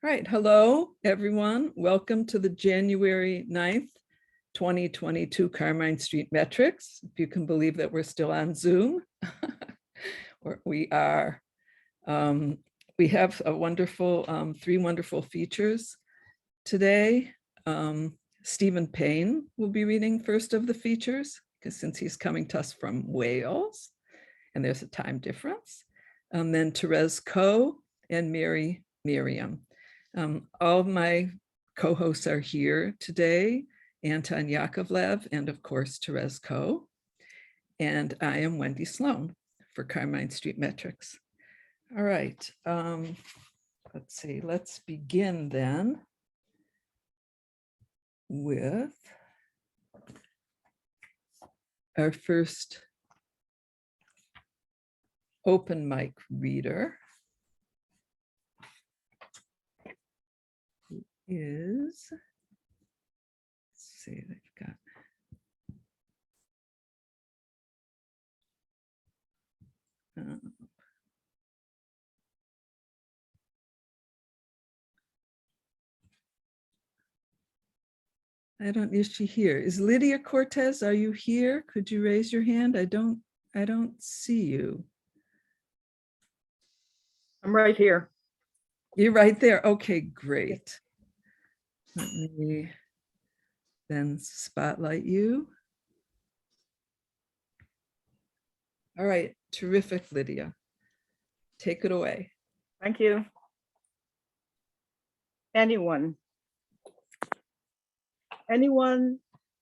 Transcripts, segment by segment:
Right. Hello, everyone. Welcome to the January 9th, 2022 Carmine Street Metrics. If you can believe that we're still on Zoom. We are. We have a wonderful, three wonderful features today. Stephen Payne will be reading first of the features, because since he's coming to us from Wales, and there's a time difference. And then Terese Coe and Meriam. All of my co-hosts are here today, Anton Yakovlev, and of course, Terese Coe. And I am Wendy Sloan for Carmine Street Metrics. All right, let's see, let's begin then with our first open mic reader. Is, let's see, they've got I don't, is she here? Is Lydia Cortes, are you here? Could you raise your hand? I don't see you. I'm right here. You're right there. Okay, great. Let me then spotlight you. All right, terrific, Lydia. Take it away. Thank you. Anyone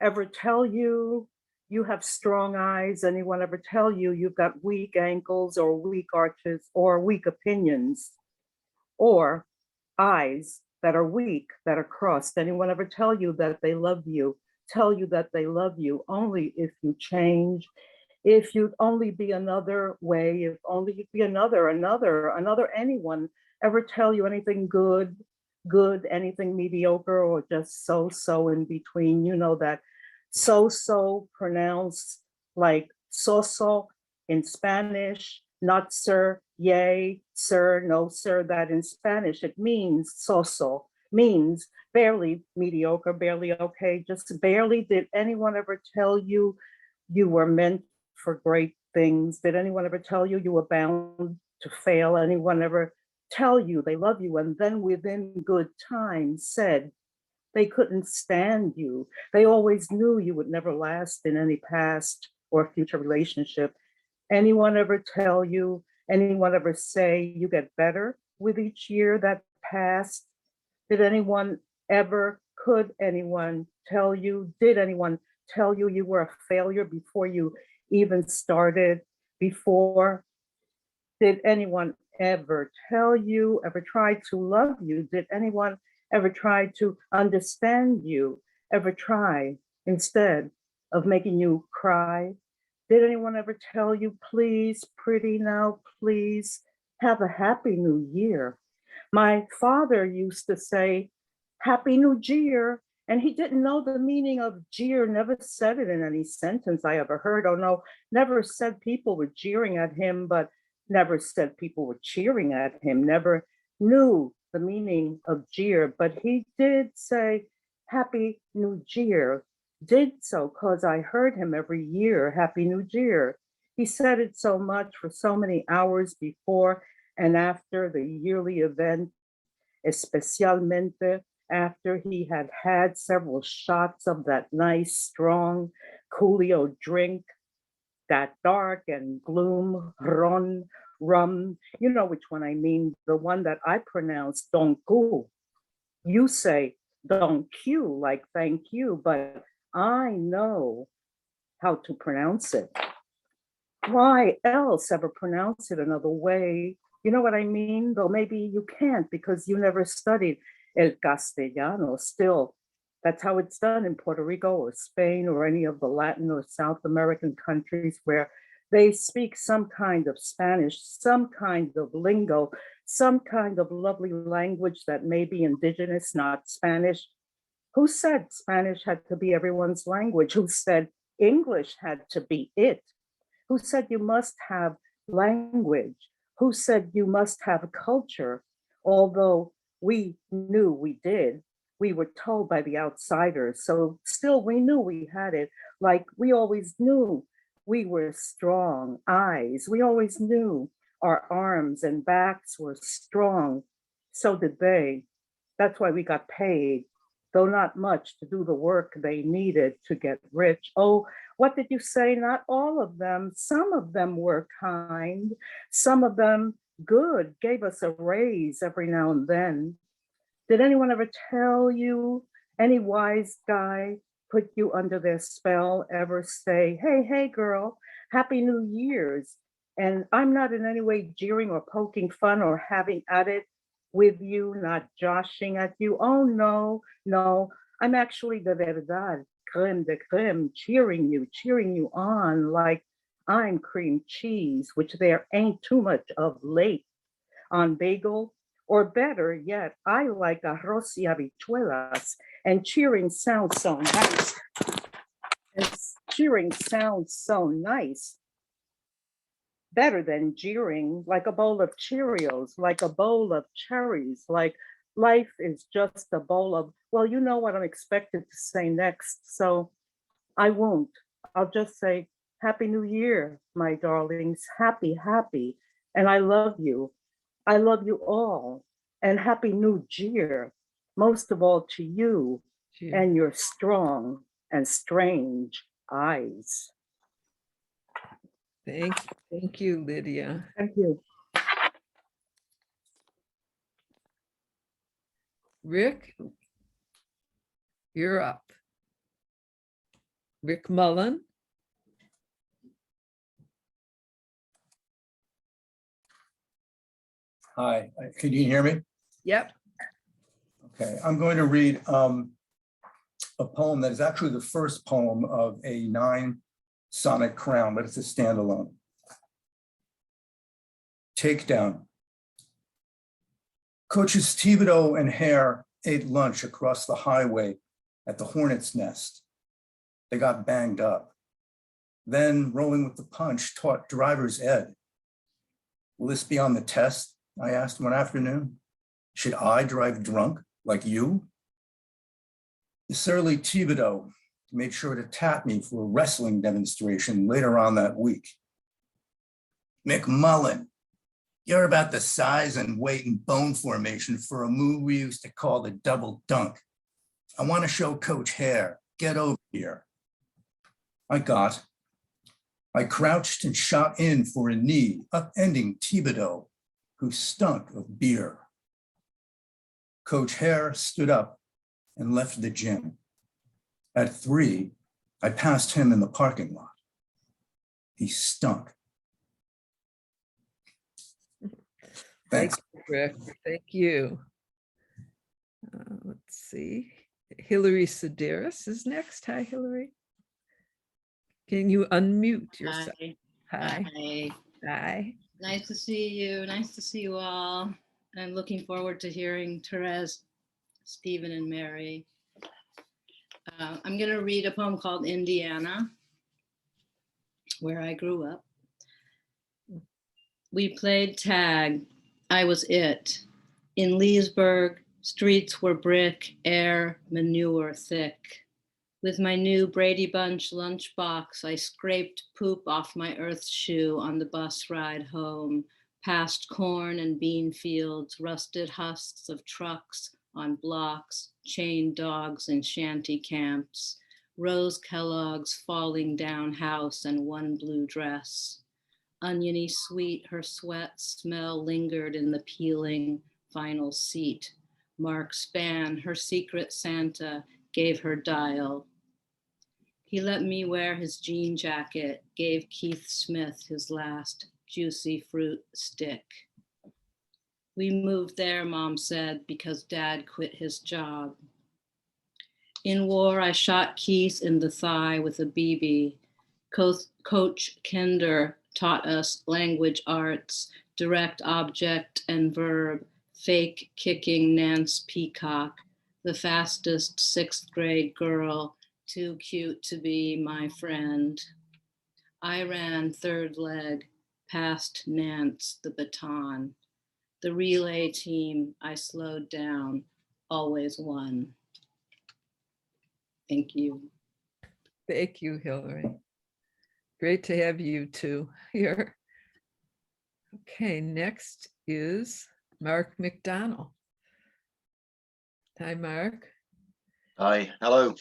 ever tell you you have strong eyes? Anyone ever tell you you've got weak ankles or weak arches or weak opinions or eyes that are weak, that are crossed? Anyone ever tell you that they love you? Tell you that they love you only if you change, if you'd only be another way, if only you'd be another, anyone ever tell you anything good, anything mediocre, or just so in between? You know that so pronounced like so in Spanish, not sir, yay, sir, no sir, that in Spanish it means so, means barely mediocre, barely okay, just barely. Did anyone ever tell you you were meant for great things? Did anyone ever tell you you were bound to fail? Anyone ever tell you they love you and then within good time said they couldn't stand you? They always knew you would never last in any past or future relationship. Anyone ever tell you, anyone ever say you get better with each year that passed? Did anyone ever, could anyone tell you, did anyone tell you you were a failure before you even started? Before? Did anyone ever tell you, ever try to love you? Did anyone ever try to understand you? Ever try instead of making you cry? Did anyone ever tell you, please, pretty now, please, have a happy new year? My father used to say, Happy New Year, and he didn't know the meaning of jeer, never said it in any sentence I ever heard. Oh no, never said people were jeering at him, but never said people were cheering at him, never knew the meaning of jeer, but he did say Happy New Year. Did so because I heard him every year, Happy New Year. He said it so much for so many hours before and after the yearly event, especialmente after he had had several shots of that nice, strong Coolio drink, that dark and gloom rum. You know which one I mean, the one that I pronounce Don Q. You say Don Q, like thank you, but I know how to pronounce it. Why else ever pronounce it another way? You know what I mean? Though maybe you can't because you never studied El Castellano. Still, that's how it's done in Puerto Rico or Spain or any of the Latin or South American countries where they speak some kind of Spanish, some kind of lingo, some kind of lovely language that may be indigenous, not Spanish. Who said Spanish had to be everyone's language? Who said English had to be it? Who said you must have language? Who said you must have culture? Although We knew we did. We were told by the outsiders. So still we knew we had it. Like we always knew we were strong eyes. We always knew our arms and backs were strong. So did they. That's why we got paid, though not much, to do the work they needed to get rich. Oh, what did you say? Not all of them. Some of them were kind. Some of them good, gave us a raise every now and then. Did anyone ever tell you, any wise guy put you under their spell, ever say, hey, hey, girl, Happy New Year's? And I'm not in any way jeering or poking fun or having at it with you, not joshing at you. Oh, no, no, I'm actually de verdad, creme de creme, cheering you on like I'm cream cheese, which there ain't too much of late on bagel. Or better yet, I like arroz y habichuelas, and cheering sounds so nice. And cheering sounds so nice. Better than jeering, like a bowl of Cheerios, like a bowl of cherries, like life is just a bowl of, well, you know what I'm expected to say next, so I won't. I'll just say, Happy New Year, my darlings, happy, happy, and I love you. I love you all, and Happy New Year, most of all to you and your strong and strange eyes. Thank you, Lydia. Thank you. Rick, you're up. Rick Mullin. Hi, can you hear me? Yep. Okay, I'm going to read a poem that is actually the first poem of a 9-sonnet crown, but it's a standalone. Takedown. Coaches Thibodeau and Hare ate lunch across the highway at the Hornet's Nest. They got banged up. Then, rolling with the punch, taught driver's ed. Will this be on the test? I asked one afternoon. Should I drive drunk like you? The surly Thibodeau made sure to tap me for a wrestling demonstration later on that week. McMullin, you're about the size and weight and bone formation for a move we used to call the double dunk. I want to show Coach Hare, get over here. I crouched and shot in for a knee, upending Thibodeau, who stunk of beer. Coach Hare stood up and left the gym. At 3, I passed him in the parking lot. He stunk. Thanks. Thank you, Rick. Thank you. Let's see. Hilary Sideris is next. Hi, Hilary. Can you unmute yourself? Hi. Hi. Hi. Nice to see you. Nice to see you all. I'm looking forward to hearing Terese, Stephen, and Mary. I'm going to read a poem called Indiana, where I grew up. We played tag. I was it. In Leesburg, streets were brick, air, manure thick. With my new Brady Bunch lunchbox, I scraped poop off my earth shoe on the bus ride home, past corn and bean fields, rusted husks of trucks on blocks, chained dogs in shanty camps, Rose Kellogg's falling down house and one blue dress. Oniony sweet, her sweat smell lingered in the peeling final seat. Mark Spann, her secret Santa, gave her dial. He let me wear his jean jacket, gave Keith Smith his last juicy fruit stick. We moved there, Mom said, because Dad quit his job. In war, I shot Keith in the thigh with a BB. Coach Kender taught us language arts, direct object and verb, fake kicking Nance Peacock, the fastest 6th grade girl, too cute to be my friend. I ran third leg, past Nance the baton. The relay team I slowed down always won. Thank you. Thank you, Hilary. Great to have you two here. Okay, next is Mark McDonnell. Hi, Mark. Hi, hello.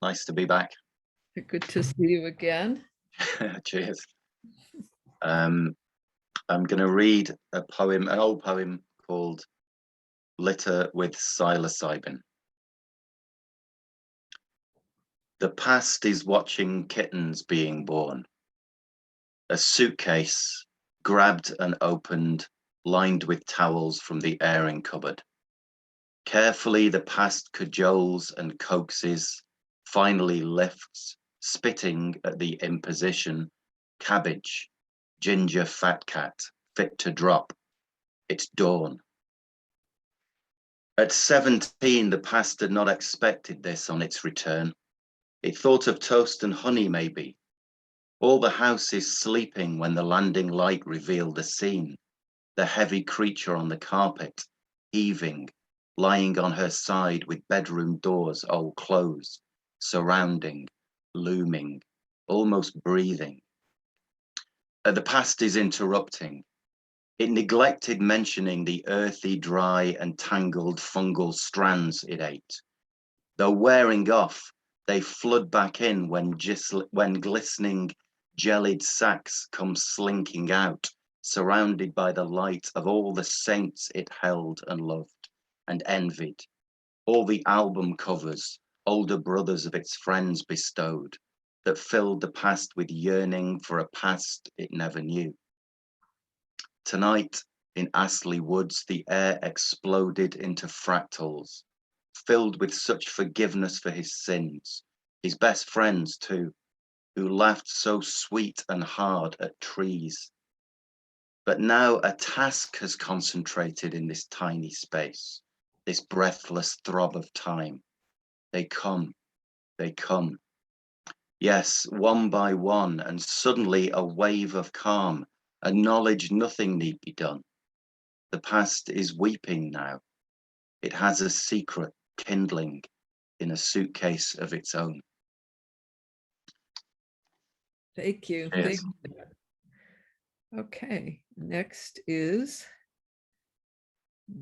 Nice to be back. Good to see you again. Cheers. I'm going to read a poem, an old poem called Litter with Psilocybin. The past is watching kittens being born. A suitcase grabbed and opened, lined with towels from the airing cupboard. Carefully, the past cajoles and coaxes, finally lifts, spitting at the imposition. Cabbage, ginger fat cat, fit to drop. It's dawn. At 17, the past had not expected this on its return. It thought of toast and honey, maybe. All the house is sleeping when the landing light revealed the scene. The heavy creature on the carpet, heaving, lying on her side with bedroom doors all closed, surrounding, looming, almost breathing. The past is interrupting. It neglected mentioning the earthy, dry and tangled fungal strands it ate. Though wearing off, they flood back in when glistening, jellied sacks come slinking out, surrounded by the light of all the saints it held and loved and envied, all the album covers older brothers of its friends bestowed, that filled the past with yearning for a past it never knew. Tonight, in Astley Woods, the air exploded into fractals, filled with such forgiveness for his sins, his best friends too, who laughed so sweet and hard at trees. But now a task has concentrated in this tiny space, this breathless throb of time. They come, they come. Yes, one by one, and suddenly a wave of calm, a knowledge nothing need be done. The past is weeping now. It has a secret kindling in a suitcase of its own. Thank you. Cheers. Thank you. Okay, next is,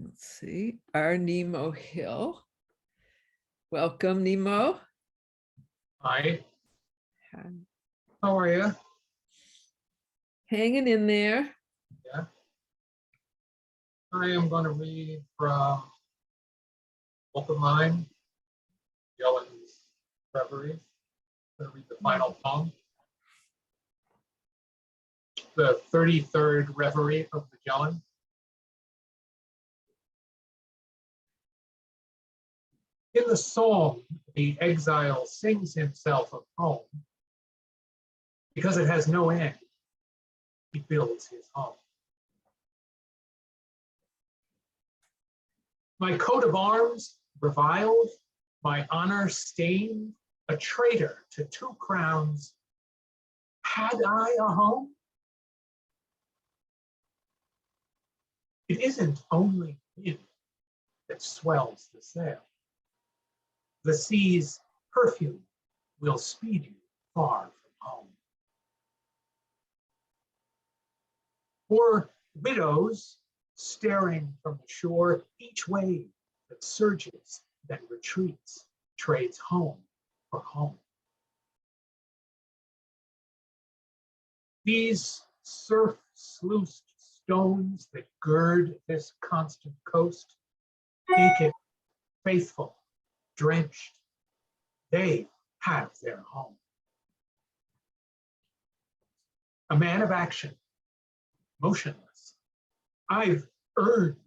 let's see, our Nemo Hill. Welcome, Nemo. Hi, Hi. how are you? Hanging in there. Yeah. I am going to read from book of mine, Yellen's Reveries. I'm going to read the final poem. The 33rd Reverie of the Yellen. In the song, the exile sings himself of home. Because it has no end, he builds his home. My coat of arms reviled, my honor stained, a traitor to 2 crowns. Had I a home? It isn't only wind that swells the sail. The sea's perfume will speed you far from home. For widows staring from the shore, each wave that surges, then retreats, trades home for home. These surf-sluiced stones that gird this constant coast, naked, faithful, drenched, they have their home. A man of action, motionless, I've earned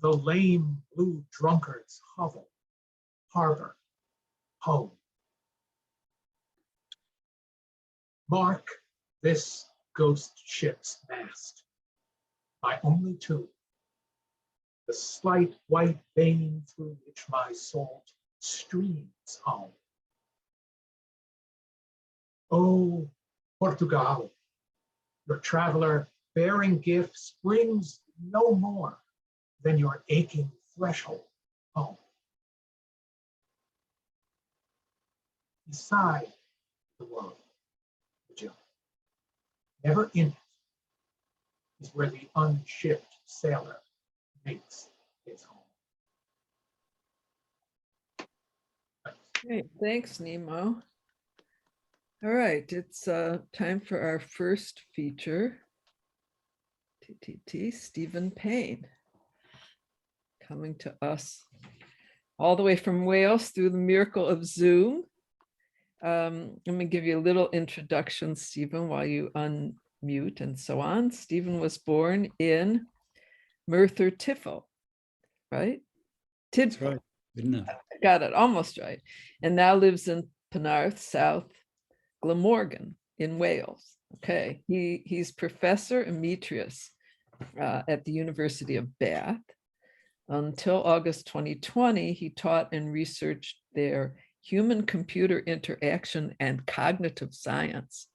the lame blue drunkard's hovel, harbor, home. Mark this ghost ship's mast, my only tomb, the slight white vein through which my salt streams home. Oh, Portugal, your traveler bearing gifts brings no more than your aching threshold home. Beside the world, Jill, never in it, is where the unshipped sailor makes his home. Great, thanks, Nemo. All right, it's time for our first feature. TTT, Stephen Payne, coming to us all the way from Wales through the miracle of Zoom. I'm going to give you a little introduction, Stephen, while you unmute and so on. Stephen was born in Merthyr Tydfil, right? That's right. Good enough. Got it, almost right. And now lives in Penarth, South Glamorgan in Wales. Okay, he's Professor Emeritus at the University of Bath. Until August 2020, he taught and researched their human-computer interaction and cognitive science.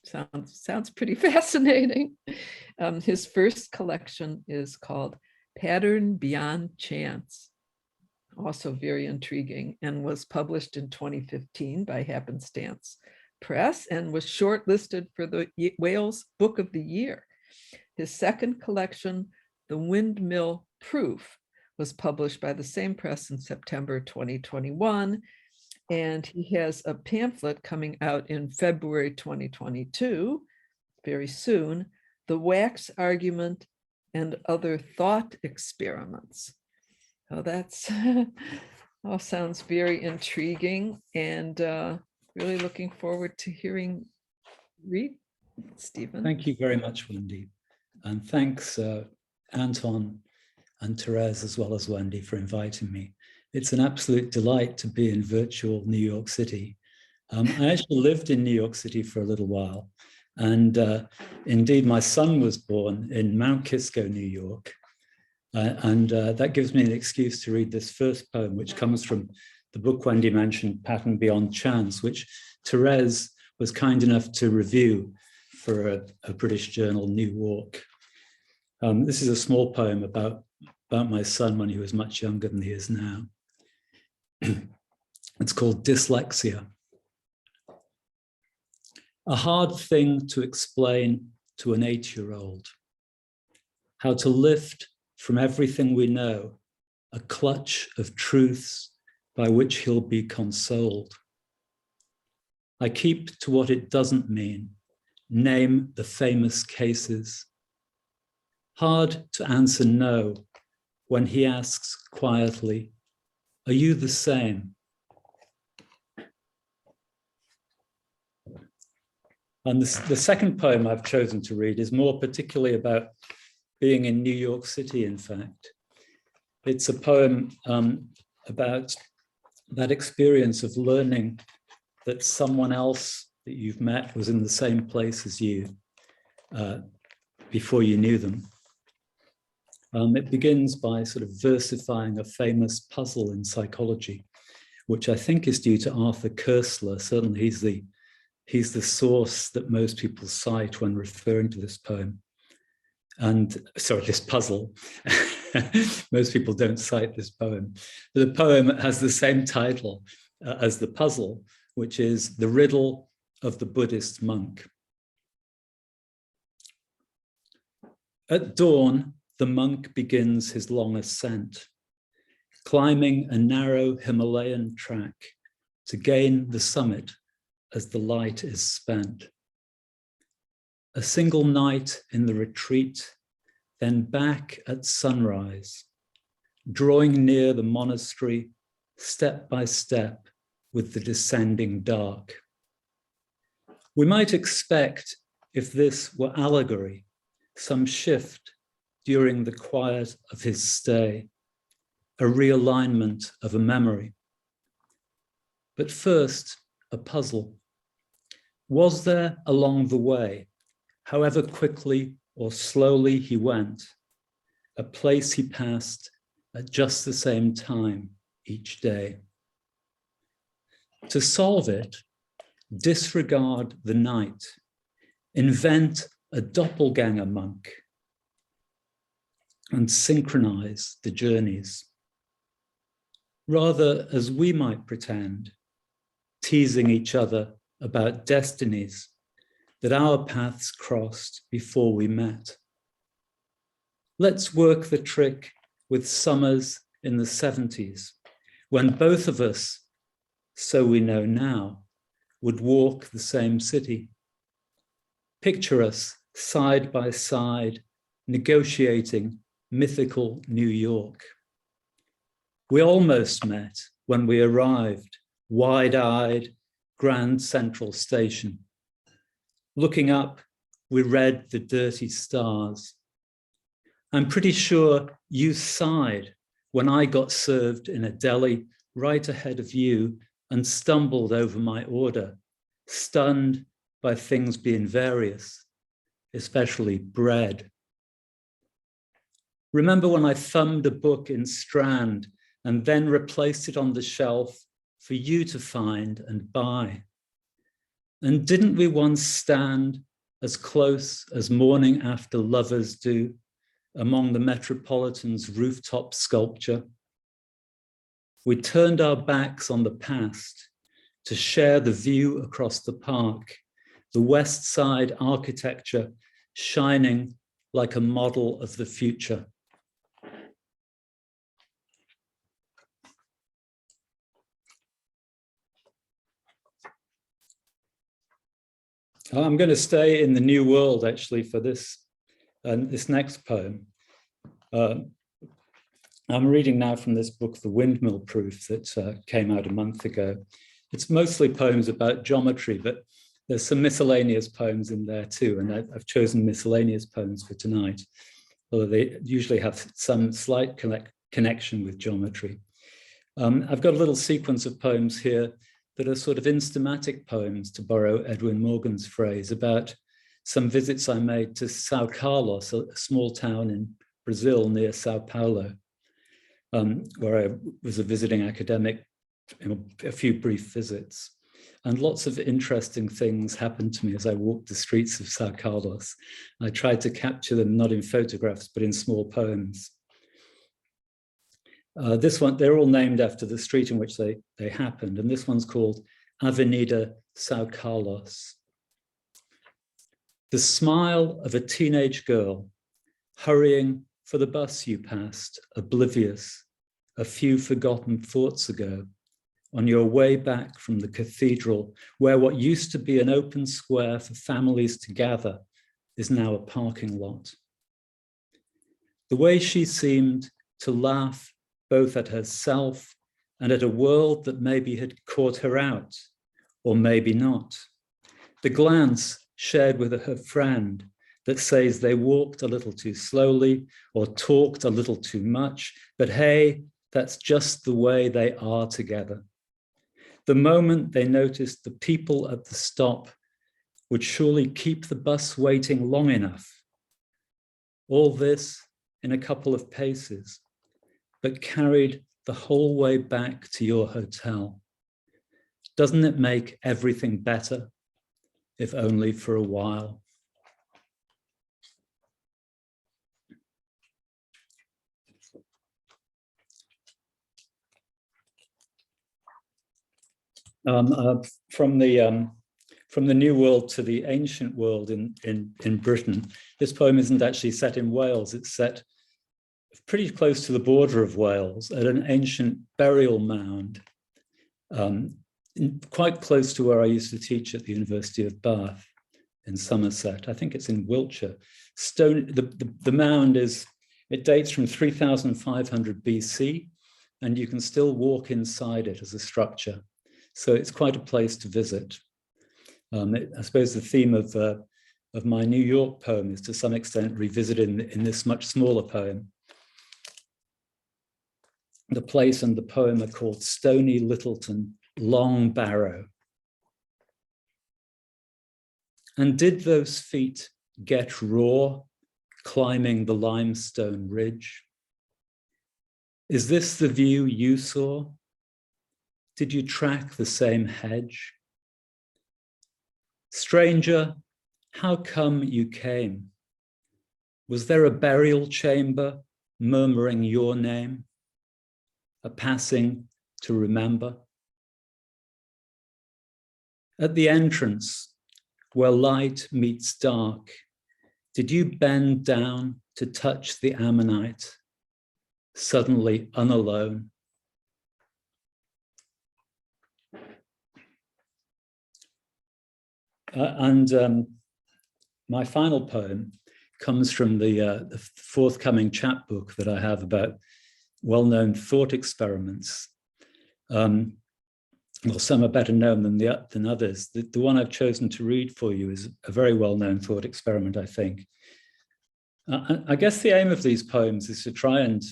Sounds pretty fascinating. His first collection is called Pattern Beyond Chance, also very intriguing, and was published in 2015 by Happenstance Press and was shortlisted for the Wales Book of the Year. His second collection, The Windmill Proof, was published by the same press in September 2021. And he has a pamphlet coming out in February 2022, very soon, The Wax Argument and Other Thought Experiments. Oh, that's all sounds very intriguing, and really looking forward to hearing read, Stephen. Thank you very much, Wendy. And thanks, Anton and Terese, as well as Wendy, for inviting me. It's an absolute delight to be in virtual New York City. I actually lived in New York City for a little while. And indeed, my son was born in Mount Kisco, New York. And that gives me an excuse to read this first poem, which comes from the book Wendy mentioned, Pattern Beyond Chance, which Terese was kind enough to review for a British journal, New Walk. This is a small poem about my son when he was much younger than he is now. It's called Dyslexia. A hard thing to explain to an 8-year-old. How to lift from everything we know a clutch of truths by which he'll be consoled. I keep to what it doesn't mean, name the famous cases. Hard to answer no when he asks quietly, are you the same? And the second poem I've chosen to read is more particularly about being in New York City, in fact. It's a poem about that experience of learning that someone else that you've met was in the same place as you before you knew them. It begins by sort of versifying a famous puzzle in psychology, which I think is due to Arthur Koestler. Certainly he's the source that most people cite when referring to this poem. And sorry, this puzzle. Most people don't cite this poem. The poem has the same title as the puzzle, which is The Riddle of the Buddhist Monk. At dawn, the monk begins his long ascent, climbing a narrow Himalayan track to gain the summit as the light is spent. A single night in the retreat, then back at sunrise, drawing near the monastery step by step with the descending dark. We might expect, if this were allegory, some shift during the quiet of his stay, a realignment of a memory. But first, a puzzle. Was there along the way, however quickly or slowly he went, a place he passed at just the same time each day? To solve it, disregard the night, invent a doppelganger monk. and synchronize the journeys. Rather, as we might pretend, teasing each other about destinies that our paths crossed before we met. Let's work the trick with summers in the 70s, when both of us, so we know now, would walk the same city. Picture us side by side, negotiating mythical New York. We almost met when we arrived, wide-eyed, Grand Central Station. Looking up, we read the dirty stars. I'm pretty sure you sighed when I got served in a deli right ahead of you and stumbled over my order, stunned by things being various, especially bread. Remember when I thumbed a book in Strand and then replaced it on the shelf for you to find and buy? And didn't we once stand as close as morning after lovers do among the Metropolitan's rooftop sculpture? We turned our backs on the past to share the view across the park, the West Side architecture shining like a model of the future. I'm going to stay in the New World actually for this next poem. I'm reading now from this book, The Windmill Proof, that came out a month ago. It's mostly poems about geometry, but there's some miscellaneous poems in there too, and I've chosen miscellaneous poems for tonight, although they usually have some slight connection with geometry. I've got a little sequence of poems here that are sort of instamatic poems, to borrow Edwin Morgan's phrase, about some visits I made to Sao Carlos, a small town in Brazil near Sao Paulo, where I was a visiting academic, a few brief visits. And lots of interesting things happened to me as I walked the streets of Sao Carlos. I tried to capture them not in photographs, but in small poems. This one, they're all named after the street in which they happened. And this one's called Avenida Sao Carlos. The smile of a teenage girl hurrying for the bus you passed, oblivious, a few forgotten thoughts ago, on your way back from the cathedral, where what used to be an open square for families to gather is now a parking lot. The way she seemed to laugh both at herself and at a world that maybe had caught her out, or maybe not. The glance shared with her friend that says they walked a little too slowly or talked a little too much, but hey, that's just the way they are together. The moment they noticed the people at the stop would surely keep the bus waiting long enough. All this in a couple of paces, but carried the whole way back to your hotel. Doesn't it make everything better, if only for a while? From the New World to the Ancient World in Britain, this poem isn't actually set in Wales. It's set pretty close to the border of Wales at an ancient burial mound, quite close to where I used to teach at the University of Bath in Somerset. I think it's in Wiltshire. The mound it dates from 3500 BC, and you can still walk inside it as a structure. So it's quite a place to visit. I suppose the theme of my New York poem is to some extent revisited in this much smaller poem. The place and the poem are called Stony Littleton, Long Barrow. And did those feet get raw climbing the limestone ridge? Is this the view you saw? Did you track the same hedge? Stranger, how come you came? Was there a burial chamber murmuring your name, a passing to remember. At the entrance, where light meets dark, did you bend down to touch the ammonite, suddenly unalone? My final poem comes from the forthcoming chapbook that I have about well-known thought experiments. Well, some are better known than others. The one I've chosen to read for you is a very well-known thought experiment, I think. I guess the aim of these poems is to try and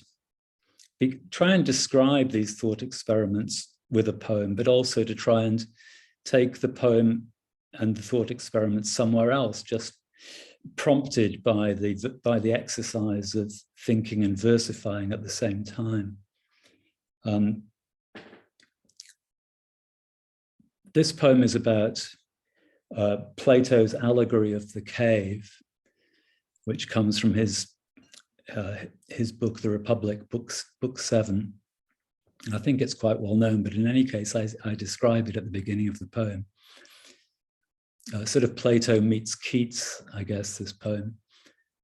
describe these thought experiments with a poem, but also to try and take the poem and the thought experiment somewhere else, just prompted by the exercise of thinking and versifying at the same time. This poem is about Plato's allegory of the cave, which comes from his book, The Republic, book 7. I think it's quite well known, but in any case, I describe it at the beginning of the poem. Sort of Plato meets Keats, I guess, this poem.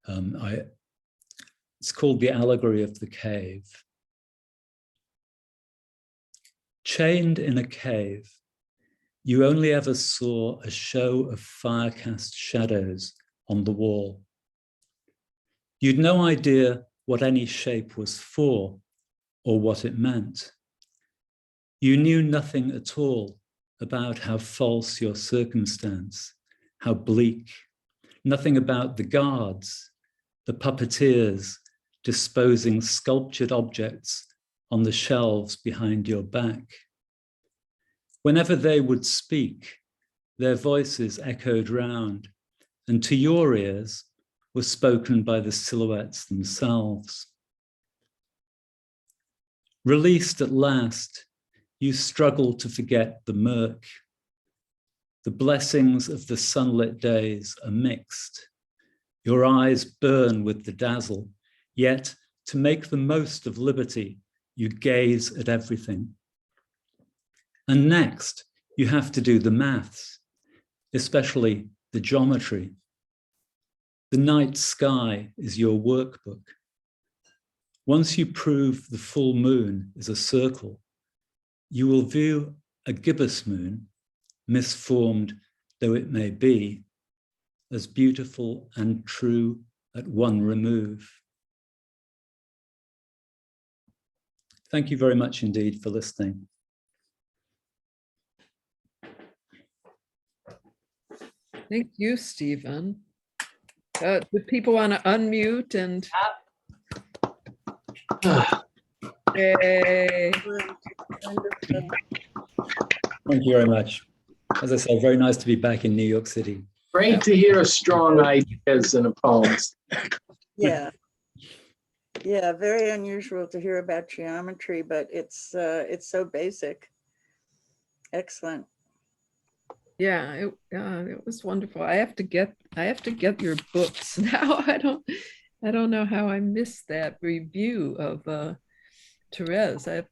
It's called The Allegory of the Cave. Chained in a cave, you only ever saw a show of fire-cast shadows on the wall. You'd no idea what any shape was for or what it meant. You knew nothing at all about how false your circumstance, how bleak, nothing about the guards, the puppeteers disposing sculptured objects on the shelves behind your back. Whenever they would speak, their voices echoed round, and to your ears were spoken by the silhouettes themselves. Released at last, you struggle to forget the murk. The blessings of the sunlit days are mixed. Your eyes burn with the dazzle, yet to make the most of liberty, you gaze at everything. And next, you have to do the maths, especially the geometry. The night sky is your workbook. Once you prove the full moon is a circle, you will view a gibbous moon, misformed though it may be, as beautiful and true at one remove. Thank you very much indeed for listening. Thank you, Stephen. Do people want to unmute and? Yay. Thank you very much. As I say, very nice to be back in New York City. Great to hear strong ideas in a poem. Yeah. Yeah, very unusual to hear about geometry, but it's so basic. Excellent. Yeah, it was wonderful. I have to get your books now. I don't know how I missed that review of Terese. I have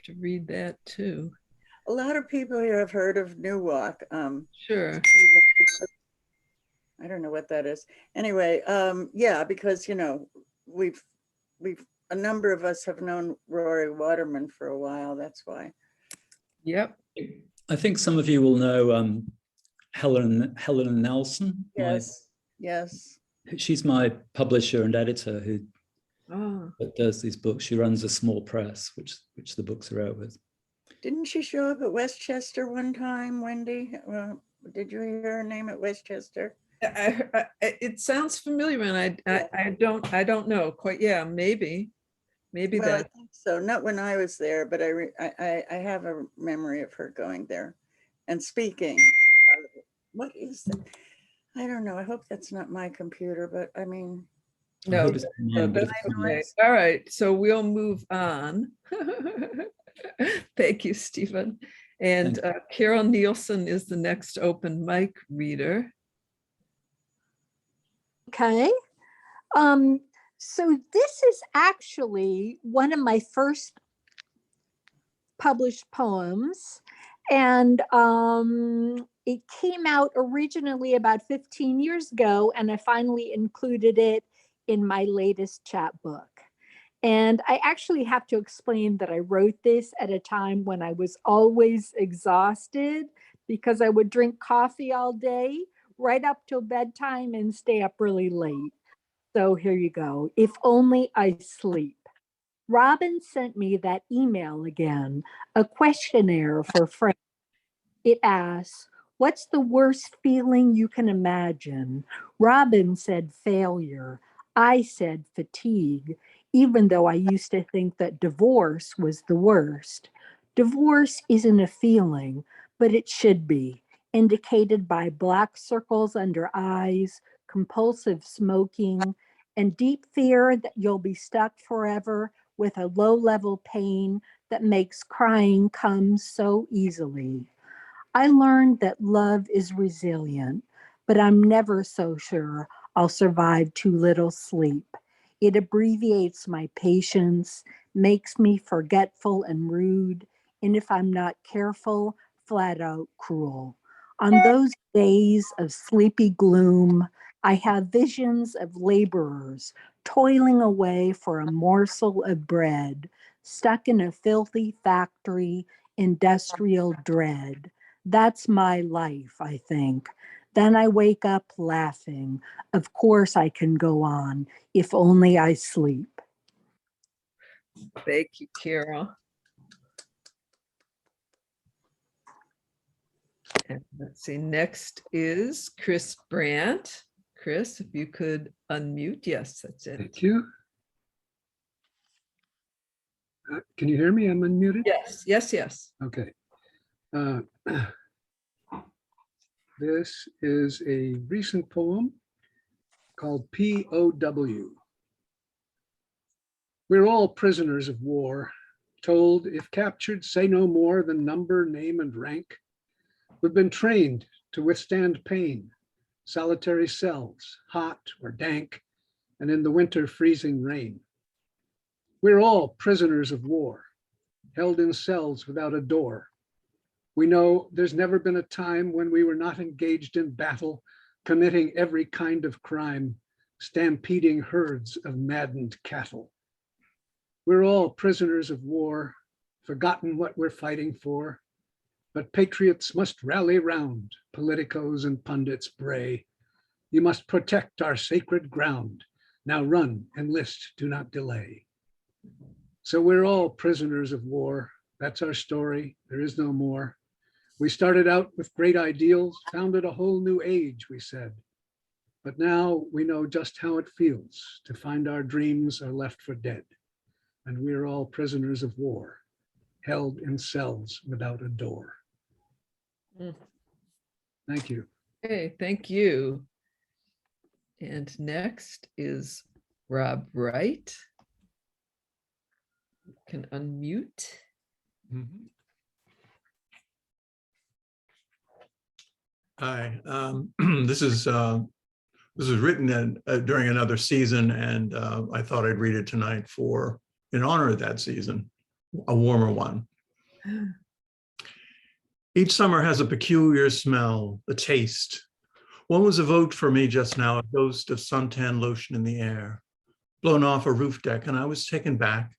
to read that too. A lot of people here have heard of Newark. Sure. I don't know what that is. Anyway, yeah, because we've a number of us have known Rory Waterman for a while. That's why. Yep. I think some of you will know Helen Nielsen. Yes. Yes. She's my publisher and editor who Oh. does these books. She runs a small press, which the books are out with. Didn't she show up at Westchester one time, Wendy? Did you hear her name at Westchester? It sounds familiar, and I don't know quite. Yeah, maybe Well, that. I think so. Not when I was there, but I have a memory of her going there and speaking. What is that? I don't know. I hope that's not my computer, but I mean. No, hope it's mine, but that's it's okay. All right, so we'll move on. Thank you, Stephen. And Carol Nielsen is the next open mic reader. Okay. So this is actually one of my first published poems. And it came out originally about 15 years ago, and I finally included it in my latest chapbook. And I actually have to explain that I wrote this at a time when I was always exhausted because I would drink coffee all day, right up till bedtime, and stay up really late. So here you go. If only I sleep. Robin sent me that email again, a questionnaire for friends. It asks, what's the worst feeling you can imagine? Robin said failure. I said fatigue, even though I used to think that divorce was the worst. Divorce isn't a feeling, but it should be, indicated by black circles under eyes, compulsive smoking, and deep fear that you'll be stuck forever with a low-level pain that makes crying come so easily. I learned that love is resilient, but I'm never so sure I'll survive too little sleep. It abbreviates my patience, makes me forgetful and rude, and if I'm not careful, flat out cruel. On those days of sleepy gloom, I have visions of laborers toiling away for a morsel of bread, stuck in a filthy factory, industrial dread. That's my life, I think. Then I wake up laughing. Of course I can go on, if only I sleep. Thank you, Carol. And let's see, next is Chris Brandt. Chris, if you could unmute. Yes, that's it. Thank you. Can you hear me? I'm unmuted? Yes, yes, yes. Okay. This is a recent poem called POW. We're all prisoners of war, told if captured, say no more than number, name, and rank. We've been trained to withstand pain, solitary cells, hot or dank, and in the winter, freezing rain. We're all prisoners of war, held in cells without a door. We know there's never been a time when we were not engaged in battle, committing every kind of crime, stampeding herds of maddened cattle. We're all prisoners of war, forgotten what we're fighting for, but patriots must rally round, politicos and pundits bray. You must protect our sacred ground. Now run, enlist, do not delay. So we're all prisoners of war. That's our story. There is no more. We started out with great ideals, founded a whole new age, we said. But now we know just how it feels to find our dreams are left for dead. And we're all prisoners of war, held in cells without a door. Thank you. Okay, thank you. And next is Rob Wright. You can unmute. Hi, this is written during another season, and I thought I'd read it tonight in honor of that season, a warmer one. Each summer has a peculiar smell, a taste. One was evoked for me just now, a ghost of suntan lotion in the air, blown off a roof deck, and I was taken back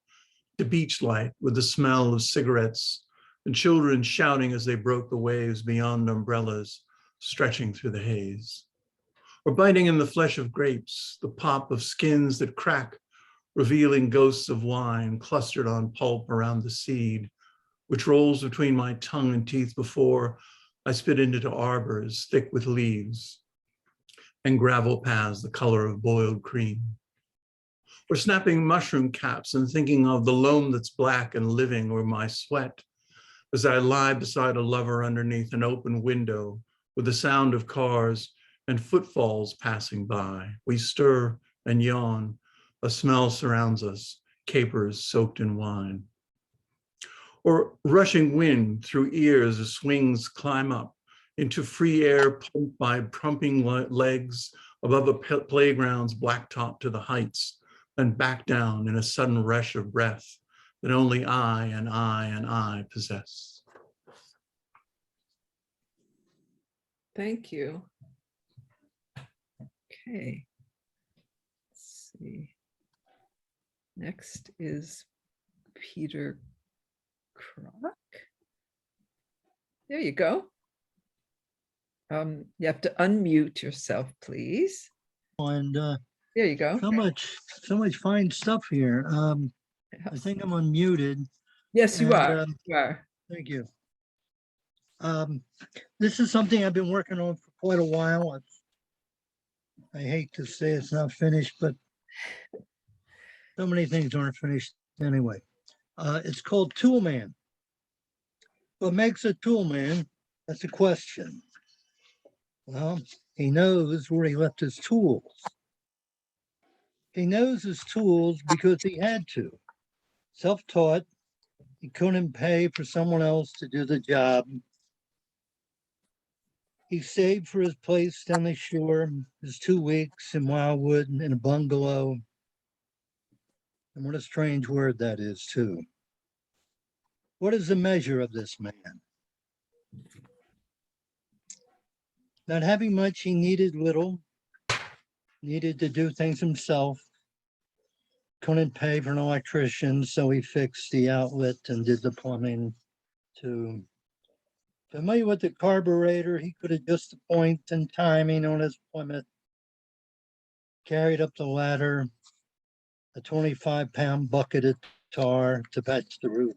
to beach light with the smell of cigarettes and children shouting as they broke the waves beyond umbrellas, stretching through the haze. Or biting in the flesh of grapes, the pop of skins that crack, revealing ghosts of wine clustered on pulp around the seed, which rolls between my tongue and teeth before I spit into arbors thick with leaves and gravel paths the color of boiled cream. Or snapping mushroom caps and thinking of the loam that's black and living, or my sweat as I lie beside a lover underneath an open window with the sound of cars and footfalls passing by. We stir and yawn. A smell surrounds us, capers soaked in wine. Or rushing wind through ears as swings climb up into free air pumped by pumping legs above a playground's blacktop to the heights, then back down in a sudden rush of breath that only I and I and I possess. Thank you. Okay. Let's see. Next is Peter Krok. There you go. You have to unmute yourself, please. And There you go. so much fine stuff here. I think I'm unmuted. Yes, you and, are. You are. Thank you. This is something I've been working on for quite a while. I hate to say it's not finished, but so many things aren't finished anyway. It's called Tool Man. What makes a tool man? That's a question. Well, he knows where he left his tools. He knows his tools because he had to. Self-taught, he couldn't pay for someone else to do the job. He saved for his place down the shore, his 2 weeks in Wildwood in a bungalow. And what a strange word that is, too. What is the measure of this man? Not having much, he needed little, needed to do things himself. Couldn't pay for an electrician, so he fixed the outlet and did the plumbing too. Familiar with the carburetor, he could adjust the point and timing on his Plymouth. Carried up the ladder, a 25-pound bucket of tar to patch the roof.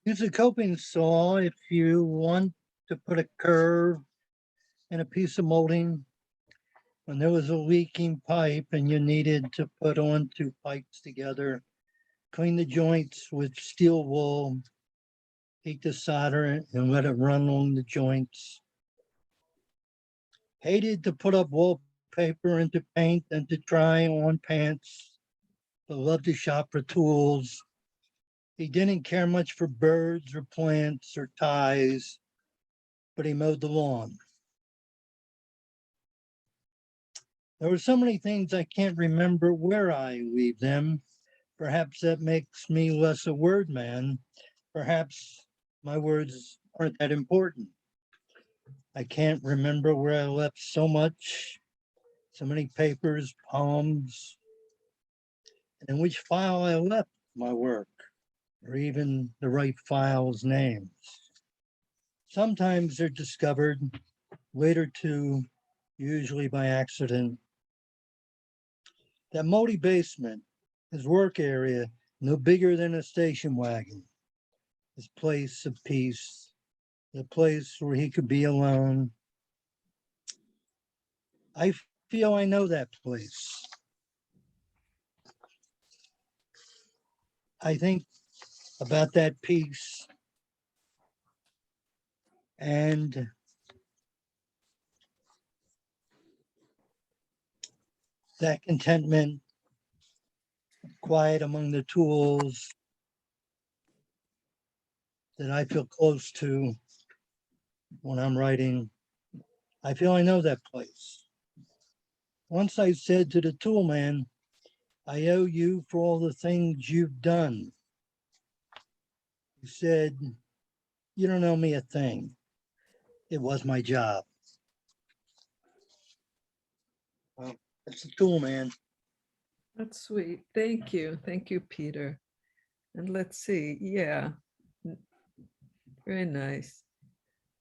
Use a coping saw if you want to put a curve in a piece of molding. When there was a leaking pipe and you needed to put on 2 pipes together, clean the joints with steel wool, heat the solder and let it run along the joints. Hated to put up wallpaper into paint and to try on pants, but loved to shop for tools. He didn't care much for birds or plants or ties, but he mowed the lawn. There were so many things I can't remember where I leave them. Perhaps that makes me less a word man. Perhaps my words aren't that important. I can't remember where I left so much, so many papers, poems, and in which file I left my work, or even the right file's names. Sometimes they're discovered, later too, usually by accident. That moldy basement, his work area, no bigger than a station wagon, his place of peace, the place where he could be alone. I feel I know that place. I think about that peace and that contentment, quiet among the tools that I feel close to when I'm writing. I feel I know that place. Once I said to the tool man, I owe you for all the things you've done. He said, you don't owe me a thing. It was my job. Well, that's the tool man. That's sweet. Thank you. Thank you, Peter. And let's see. Yeah. Very nice.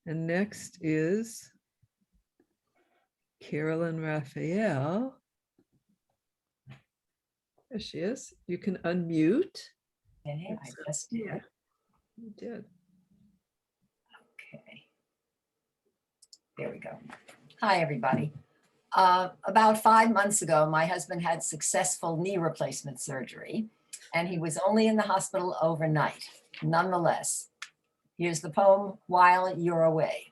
And next is Carolyn Raphael. There she is. You can unmute. Okay, I just did. Yeah, you did. Okay. There we go. Hi, everybody. About 5 months ago, my husband had successful knee replacement surgery, and he was only in the hospital overnight. Nonetheless, here's the poem, While You're Away.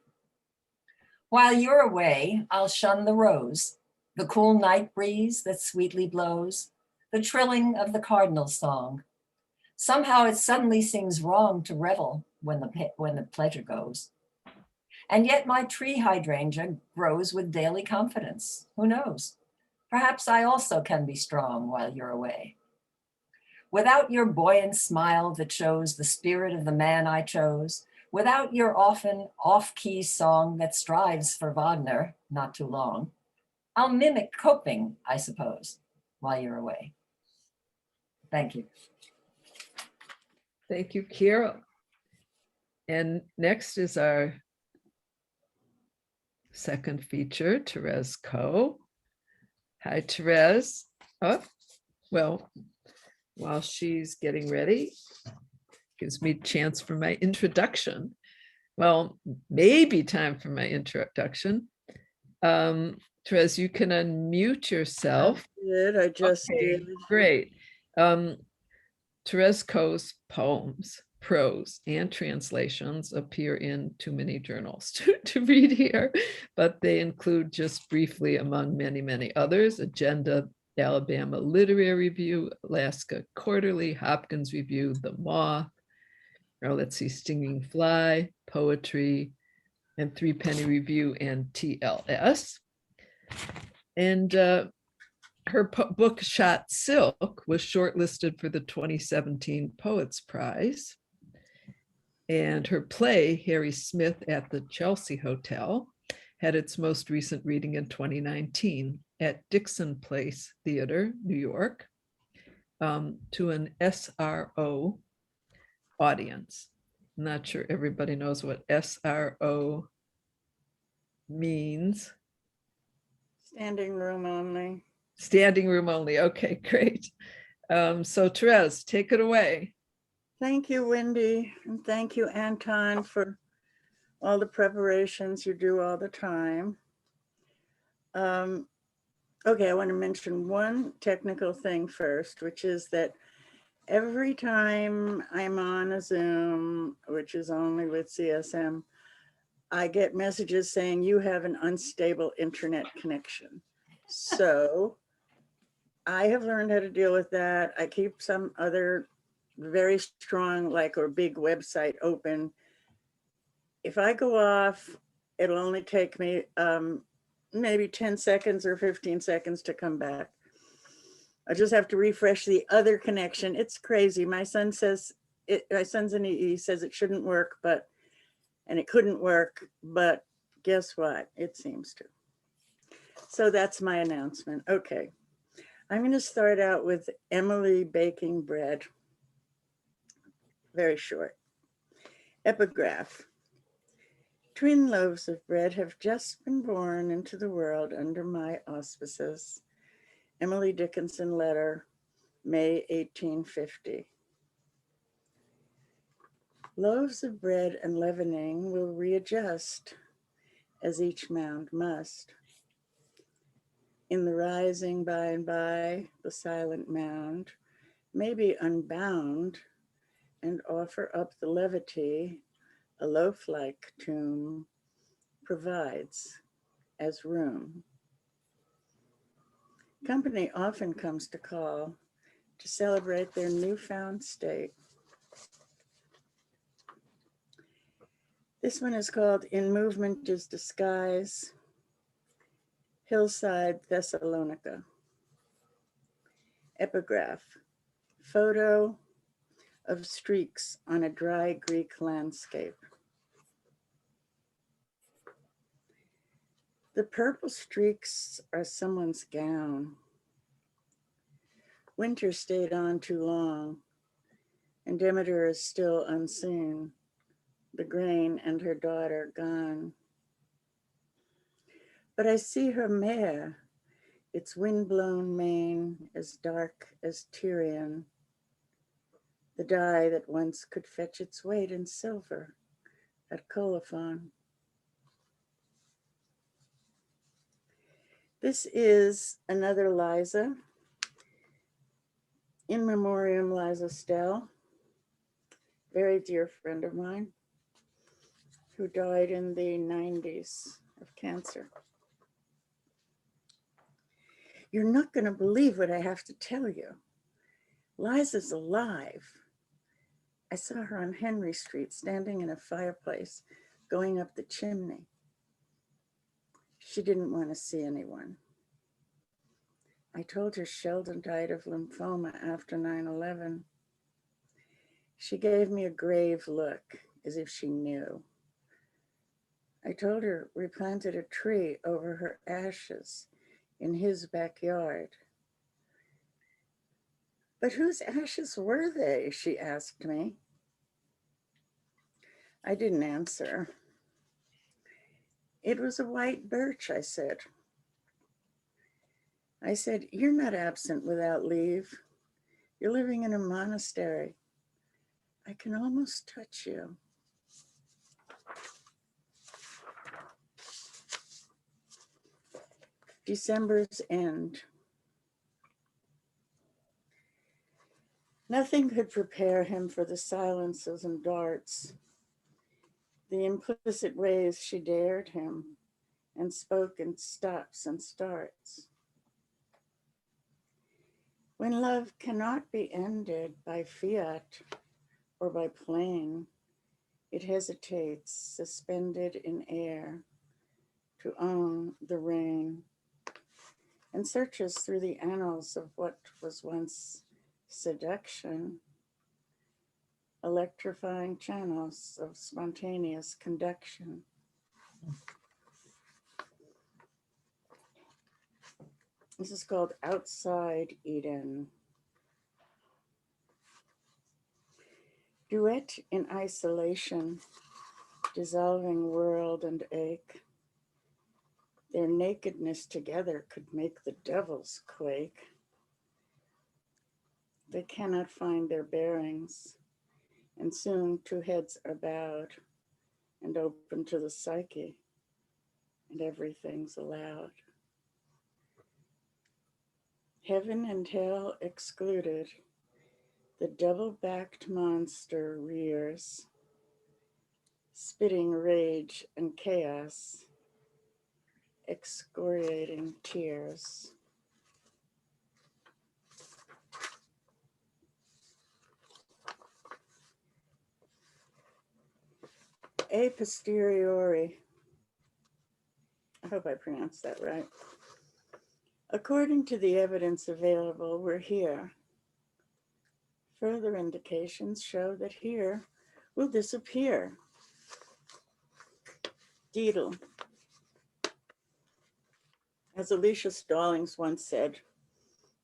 While you're away, I'll shun the rose, the cool night breeze that sweetly blows, the trilling of the cardinal song. Somehow it suddenly seems wrong to revel when the pleasure goes. And yet my tree hydrangea grows with daily confidence. Who knows? Perhaps I also can be strong while you're away. Without your buoyant smile that shows the spirit of the man I chose, without your often off-key song that strives for Wagner, not too long, I'll mimic coping, I suppose, while you're away. Thank you. Thank you, Carol. And next is our second feature, Terese Coe. Hi, Terese. Oh, well, while she's getting ready, gives me a chance for my introduction. Well, maybe time for my introduction. Terese, you can unmute yourself. I just Okay, did. great. Terese Coe's poems, prose, and translations appear in too many journals to read here, but they include just briefly, among many, many others, Agenda, Alabama Literary Review, Alaska Quarterly, Hopkins Review, The Moth, or let's see, Stinging Fly, Poetry, and Three Penny Review, and TLS. And her book Shot Silk was shortlisted for the 2017 Poets Prize. And her play, Harry Smith at the Chelsea Hotel, had its most recent reading in 2019 at Dixon Place Theater, New York, to an SRO audience. I'm not sure everybody knows what SRO means. Standing room only. Standing room only. Okay, great. So Terese, take it away. Thank you, Wendy, and thank you, Anton, for all the preparations you do all the time. Okay, I want to mention one technical thing first, which is that every time I'm on a Zoom, which is only with CSM, I get messages saying you have an unstable internet connection. So I have learned how to deal with that. I keep some other very strong, like, or big website open. If I go off, it'll only take me maybe 10 seconds or 15 seconds to come back. I just have to refresh the other connection. It's crazy. My son says, my son's in EE, says it shouldn't work, and it couldn't work, but guess what? It seems to. So that's my announcement. Okay. I'm going to start out with Emily baking bread. Very short. Epigraph. Twin loaves of bread have just been born into the world under my auspices. Emily Dickinson letter, May 1850. Loaves of bread and leavening will readjust, as each mound must. In the rising by and by, the silent mound may be unbound and offer up the levity a loaf-like tomb provides as room. Company often comes to call to celebrate their newfound state. This one is called In Movement is Disguise, Hillside, Thessalonica. Epigraph, photo of streaks on a dry Greek landscape. The purple streaks are someone's gown. Winter stayed on too long, and Demeter is still unseen, the grain and her daughter gone. But I see her mare, its wind-blown mane as dark as Tyrian, the dye that once could fetch its weight in silver at Colophon. This is another Liza, in memoriam Liza Stell, very dear friend of mine, who died in the 90s of cancer. You're not going to believe what I have to tell you. Liza's alive. I saw her on Henry Street standing in a fireplace, going up the chimney. She didn't want to see anyone. I told her Sheldon died of lymphoma after 9/11. She gave me a grave look, as if she knew. I told her we planted a tree over her ashes in his backyard. But whose ashes were they? She asked me. I didn't answer. It was a white birch, I said. I said, you're not absent without leave. You're living in a monastery. I can almost touch you. December's end. Nothing could prepare him for the silences and darts, the implicit ways she dared him and spoke in stops and starts. When love cannot be ended by fiat or by plane, it hesitates, suspended in air, to own the rain, and searches through the annals of what was once seduction, electrifying channels of spontaneous conduction. This is called Outside Eden. Duet in isolation, dissolving world and ache. Their nakedness together could make the devils quake. They cannot find their bearings, and soon two heads are bowed and open to the psyche, and everything's allowed. Heaven and hell excluded, the double-backed monster rears, spitting rage and chaos, excoriating tears. A posteriori, I hope I pronounced that right. According to the evidence available, we're here. Further indications show that here will disappear. Deedle. As Alicia Stallings once said,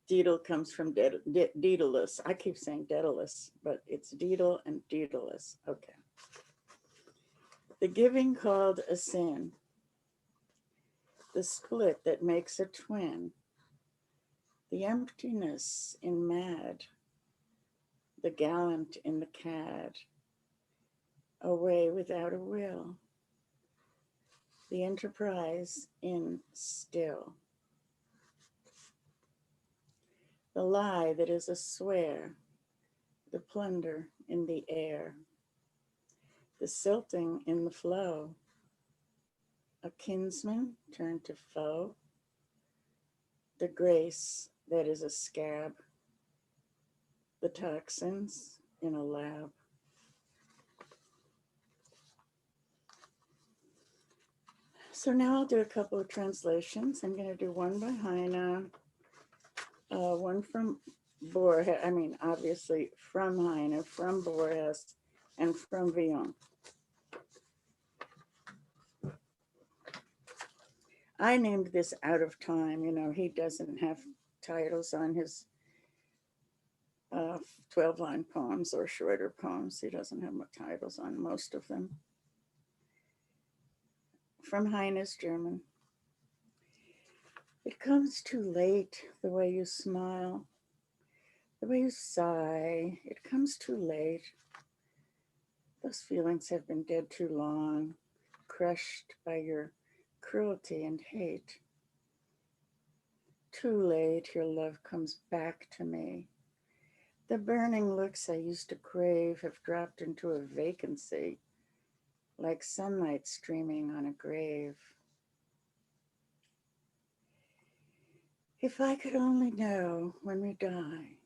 Deedle comes from Daedalus. I keep saying Daedalus, but it's Deedle and Daedalus. Okay. The giving called a sin. The split that makes a twin. The emptiness in mad. The gallant in the cad. Away without a will. The enterprise in still. The lie that is a swear, the plunder in the air, the silting in the flow, a kinsman turned to foe, the grace that is a scab, the toxins in a lab. So now I'll do a couple of translations. I'm going to do one by Heine, one from Borges, obviously from Heine, from Borges, and from Villon. I named this Out of Time. He doesn't have titles on his 12-line poems or shorter poems. He doesn't have titles on most of them. From Heine's German. It comes too late, the way you smile, the way you sigh. It comes too late. Those feelings have been dead too long, crushed by your cruelty and hate. Too late, your love comes back to me. The burning looks I used to crave have dropped into a vacancy, like sunlight streaming on a grave. If I could only know when we die,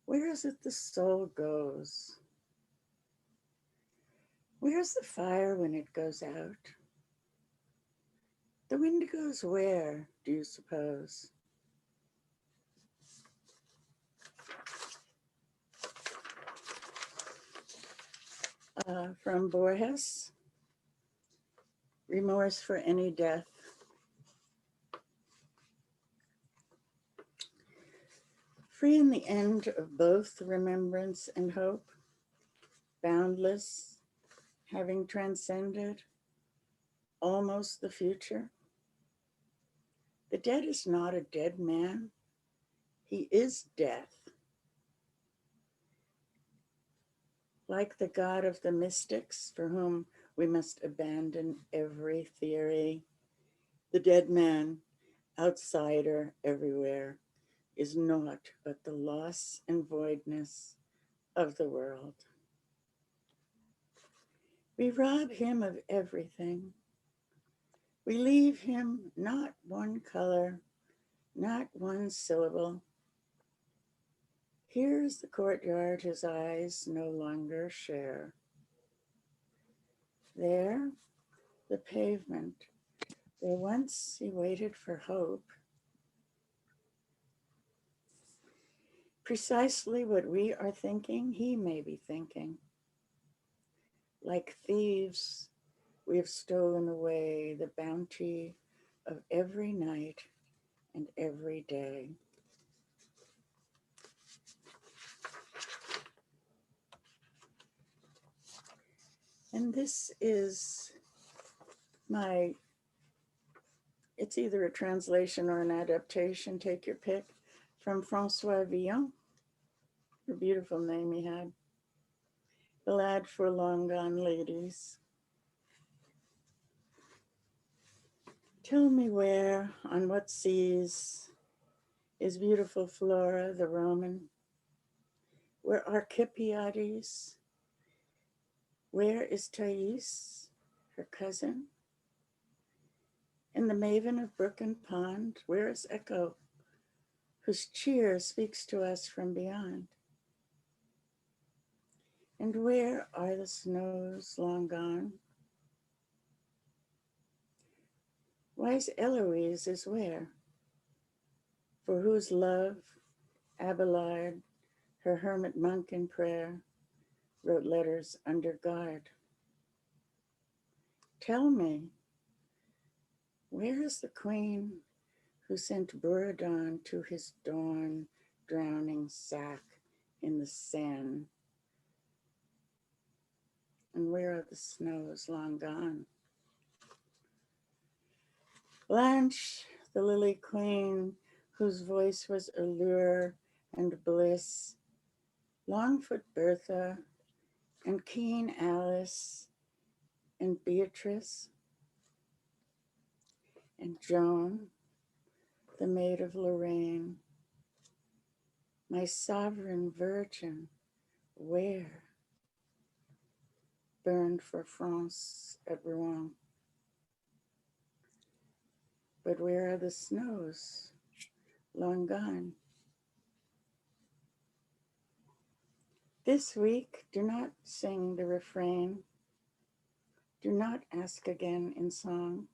where is it the soul goes? Where's the fire when it goes out? The wind goes where, do you suppose? From Borges, remorse for any death. Free in the end of both remembrance and hope, boundless, having transcended almost the future. The dead is not a dead man. He is death. Like the God of the mystics, for whom we must abandon every theory, the dead man, outsider everywhere, is naught but the loss and voidness of the world. We rob him of everything. We leave him not one color, not one syllable. Here's the courtyard his eyes no longer share. There, the pavement, where once he waited for hope. Precisely what we are thinking, he may be thinking. Like thieves, we have stolen away the bounty of every night and every day. And this is it's either a translation or an adaptation, take your pick, from Francois Villon, a beautiful name he had. Ballad for Long Gone Ladies. Tell me where, on what seas, is beautiful Flora the Roman? Where are Cypiades? Where is Thais, her cousin? And the maven of brook and pond, where is Echo, whose cheer speaks to us from beyond? And where are the snows long gone? Wise Eloise is where? For whose love Abelard, her hermit monk in prayer, wrote letters under guard. Tell me, where is the queen who sent Buridan to his dawn drowning sack in the Seine? And where are the snows long gone? Blanche, the lily queen, whose voice was allure and bliss, Longfoot Bertha, and keen Alice, and Beatrice, and Joan, the maid of Lorraine, my sovereign virgin, where? Burned for France at Rouen. But where are the snows? Long gone. This week, do not sing the refrain. Do not ask again in song.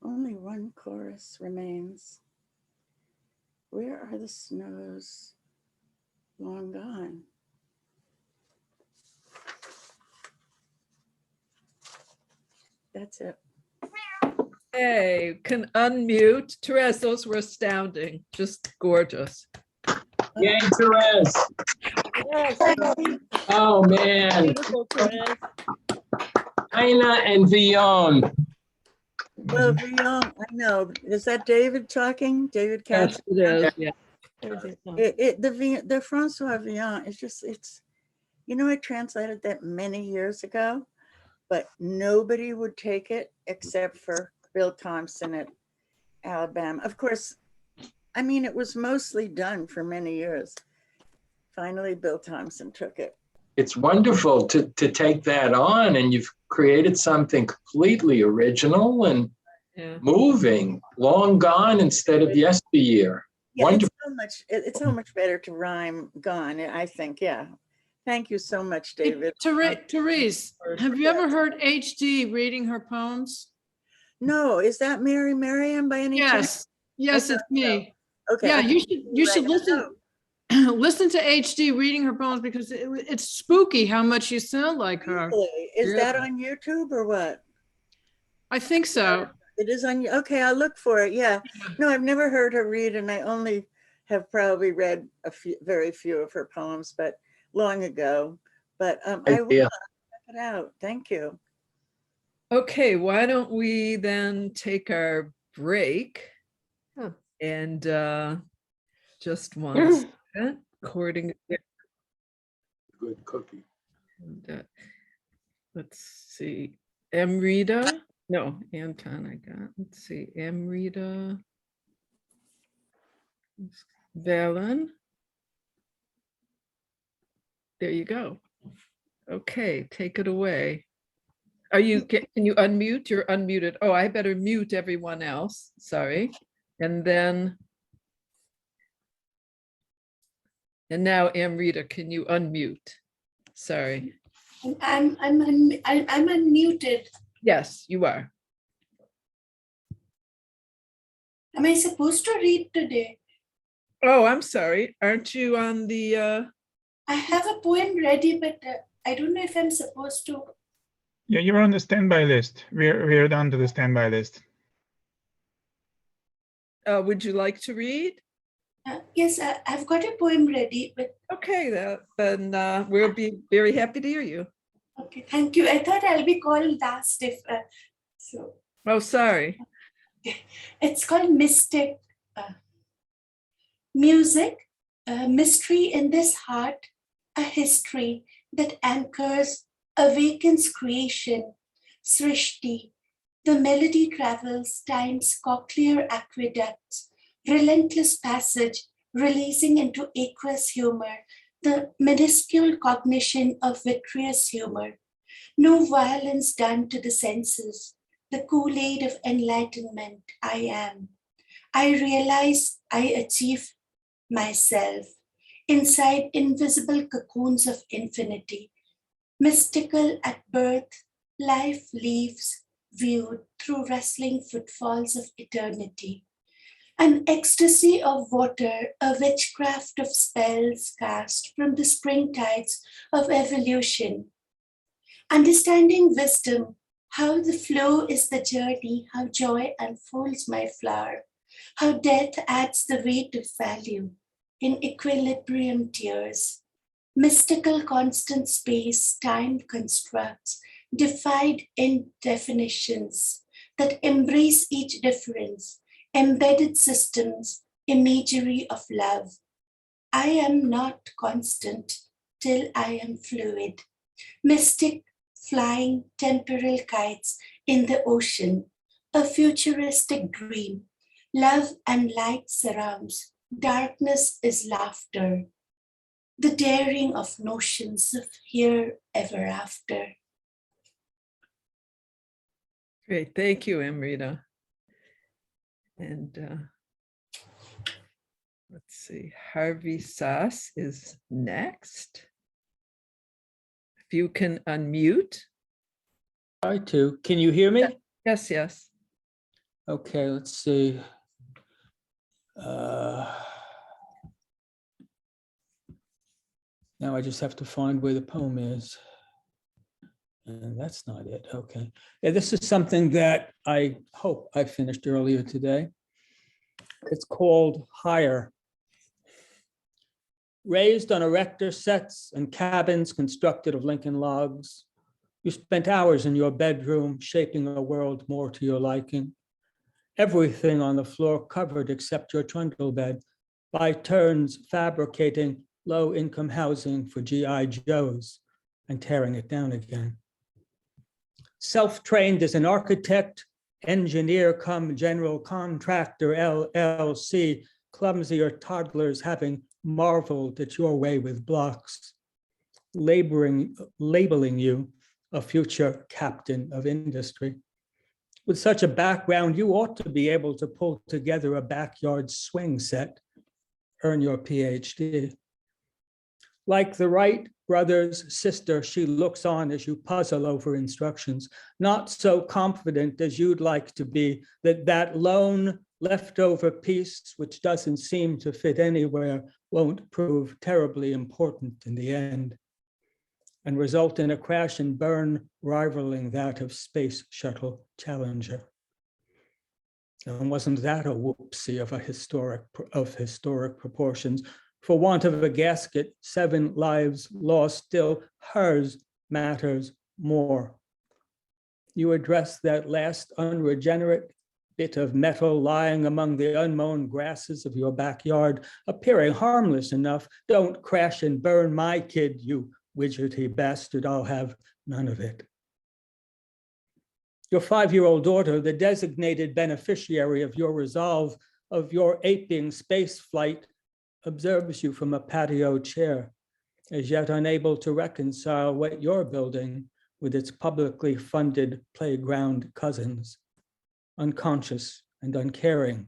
Only one chorus remains. Where are the snows? Long gone. That's it. Hey, can unmute. Terese, those were astounding. Just gorgeous. Yay, Terese. Yes. Oh, man. Beautiful, Terese. Aina and Vion. Well, Villon, I know. Is that David talking? David Katz? Yes, it is. Yeah. The Francois Villon is just, I translated that many years ago, but nobody would take it except for Bill Thompson at Alabama. Of course, it was mostly done for many years. Finally, Bill Thompson took it. It's wonderful to take that on, and you've created something completely original and moving. Long gone instead of yesteryear. Yeah, Wonderful. it's so much better to rhyme gone, I think, yeah. Thank you so much, David. Terese, have you ever heard HD reading her poems? No, is that Meriam by any chance? Yes, I it's thought me. so. Okay. Yeah, I you should listen. Listen to HD reading her poems because it's spooky how much you sound like her. Really? Is that on YouTube or what? I think so. It is on. Okay, I'll look for it. Yeah. No, I've never heard her read, and I only have probably read very few of her poems, but long ago. But I will check it out. Thank you. Okay, why don't we then take our break and just one second, recording. Good cookie. And, let's see, Amrita. No, Anton, I got. Let's see, Amrita. Valan. There you go. Okay, take it away. Are you, can you unmute? You're unmuted. Oh, I better mute everyone else. Sorry. And then. And now Amrita, can you unmute? Sorry. I'm unmuted. Yes, you are. Am I supposed to read today? Oh, I'm sorry. Aren't you on the? I have a poem ready, but I don't know if I'm supposed to. Yeah, you're on the standby list. We're down to the standby list. Would you like to read? Yes, I've got a poem ready, but. Okay, then we'll be very happy to hear you. Okay, thank you. I thought I'll be called last if so. Oh, sorry. It's called Mystic. Music, a mystery in this heart, a history that anchors, awakens creation, Srishti. The melody travels time's cochlear aqueducts, relentless passage, releasing into aqueous humor, the minuscule cognition of vitreous humor. No violence done to the senses, the Kool-Aid of enlightenment I am. I realize I achieve myself inside invisible cocoons of infinity. Mystical at birth, life leaves viewed through rustling footfalls of eternity. An ecstasy of water, a witchcraft of spells cast from the spring tides of evolution. Understanding wisdom, how the flow is the journey, how joy unfolds my flower, how death adds the weight of value in equilibrium tears. Mystical constant space time constructs, defied in definitions that embrace each difference, embedded systems, imagery of love. I am not constant till I am fluid. Mystic flying temporal kites in the ocean, a futuristic dream. Love and light surrounds, darkness is laughter. The daring of notions of here ever after. Great, thank you, Amrita. And let's see, Harvey Soss is next. If you can unmute. Try to. Can you hear me? Yes, yes. Okay, let's see. Now I just have to find where the poem is. And that's not it. Okay. Yeah, this is something that I hope I finished earlier today. It's called Higher. Raised on erector sets and cabins constructed of Lincoln logs, you spent hours in your bedroom shaping a world more to your liking. Everything on the floor covered except your trundle bed, by turns fabricating low-income housing for GI Joes and tearing it down again. Self-trained as an architect, engineer come general contractor LLC, clumsier toddlers having marveled at your way with blocks, labeling you a future captain of industry. With such a background, you ought to be able to pull together a backyard swing set, earn your PhD. Like the Wright brothers' sister, she looks on as you puzzle over instructions, not so confident as you'd like to be that lone leftover piece, which doesn't seem to fit anywhere, won't prove terribly important in the end and result in a crash and burn rivaling that of Space Shuttle Challenger. And wasn't that a whoopsie of historic proportions? For want of a gasket, 7 lives lost, still hers matters more. You address that last unregenerate bit of metal lying among the unmown grasses of your backyard, appearing harmless enough. Don't crash and burn my kid, you widgety bastard. I'll have none of it. Your 5-year-old daughter, the designated beneficiary of your resolve, of your aping space flight, observes you from a patio chair, as yet unable to reconcile what you're building with its publicly funded playground cousins, unconscious and uncaring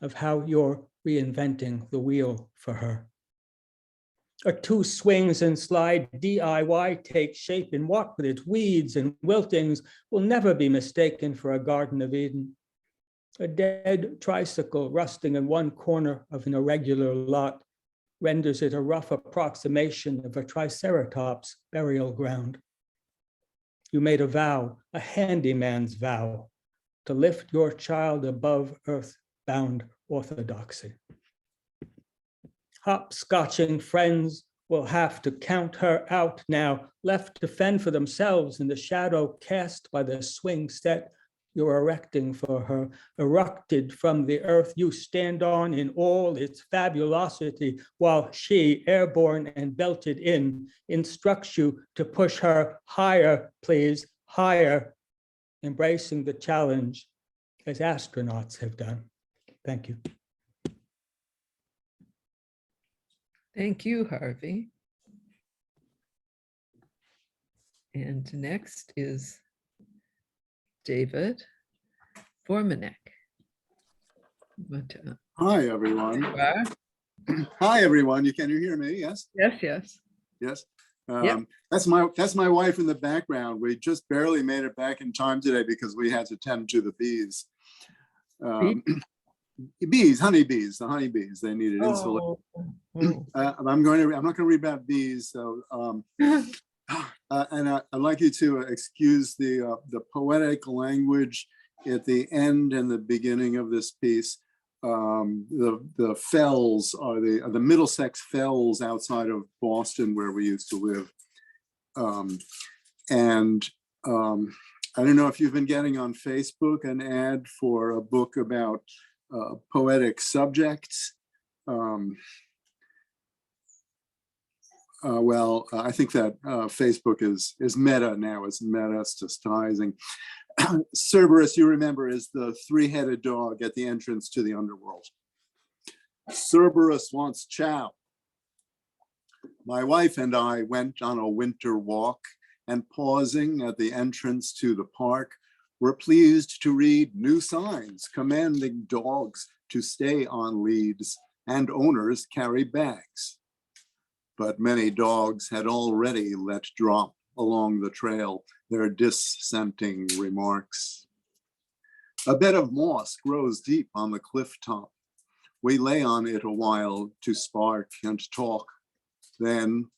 of how you're reinventing the wheel for her. A 2 swings and slide DIY takes shape in what with its weeds and wiltings will never be mistaken for a Garden of Eden. A dead tricycle rusting in one corner of an irregular lot renders it a rough approximation of a triceratops burial ground. You made a vow, a handyman's vow, to lift your child above earthbound orthodoxy. Hopscotching friends will have to count her out now, left to fend for themselves in the shadow cast by the swing set you're erecting for her, eructed from the earth you stand on in all its fabulosity, while she, airborne and belted in, instructs you to push her higher, please, higher, embracing the challenge as astronauts have done. Thank you. Thank you, Harvey. And next is David Formanek. Hi, everyone. Hi, everyone. Can you hear me? Yes. Yes. Yes. Yes. Yep. That's my wife in the background. We just barely made it back in time today because we had to tend to the bees. Bees, honeybees, the honeybees. They needed insulation. I'm not going to read about bees. So, and I'd like you to excuse the poetic language at the end and the beginning of this piece. The fells are the Middlesex Fells outside of Boston, where we used to live. I don't know if you've been getting on Facebook an ad for a book about poetic subjects. I think that Facebook is meta now. It's metastasizing. Cerberus, you remember, is the 3-headed dog at the entrance to the underworld. Cerberus wants chow. My wife and I went on a winter walk, and pausing at the entrance to the park, were pleased to read new signs commanding dogs to stay on leads and owners carry bags. But many dogs had already let drop along the trail their dissenting remarks. A bed of moss grows deep on the cliff top. We lay on it a while to spark and talk. Then,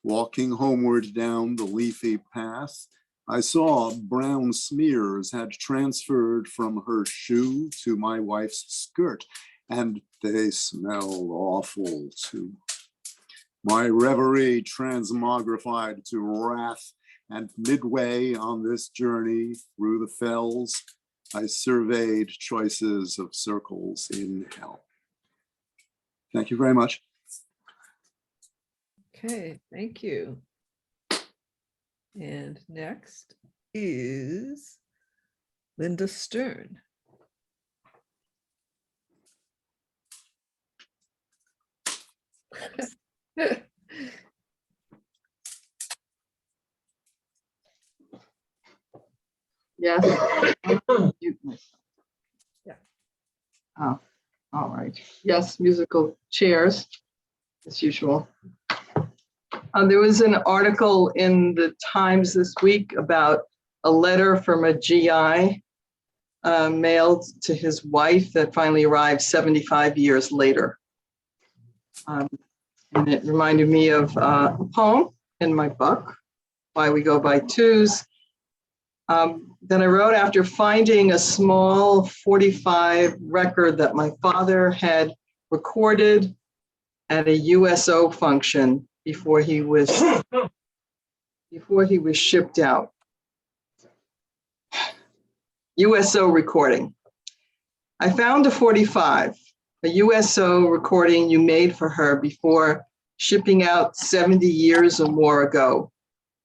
walking homeward down the leafy path, I saw brown smears had transferred from her shoe to my wife's skirt, and they smelled awful too. My reverie transmogrified to wrath, and midway on this journey through the fells, I surveyed choices of circles in hell. Thank you very much. Okay, thank you. And next is Linda Stern. Yes. Yeah. Oh, all right. Yes, musical chairs, as usual. There was an article in the Times this week about a letter from a GI mailed to his wife that finally arrived 75 years later. And it reminded me of a poem in my book, Why We Go by Twos, that I wrote after finding a small 45 record that my father had recorded at a USO function before he was shipped out. USO recording. I found a 45, a USO recording you made for her before shipping out 70 years or more ago.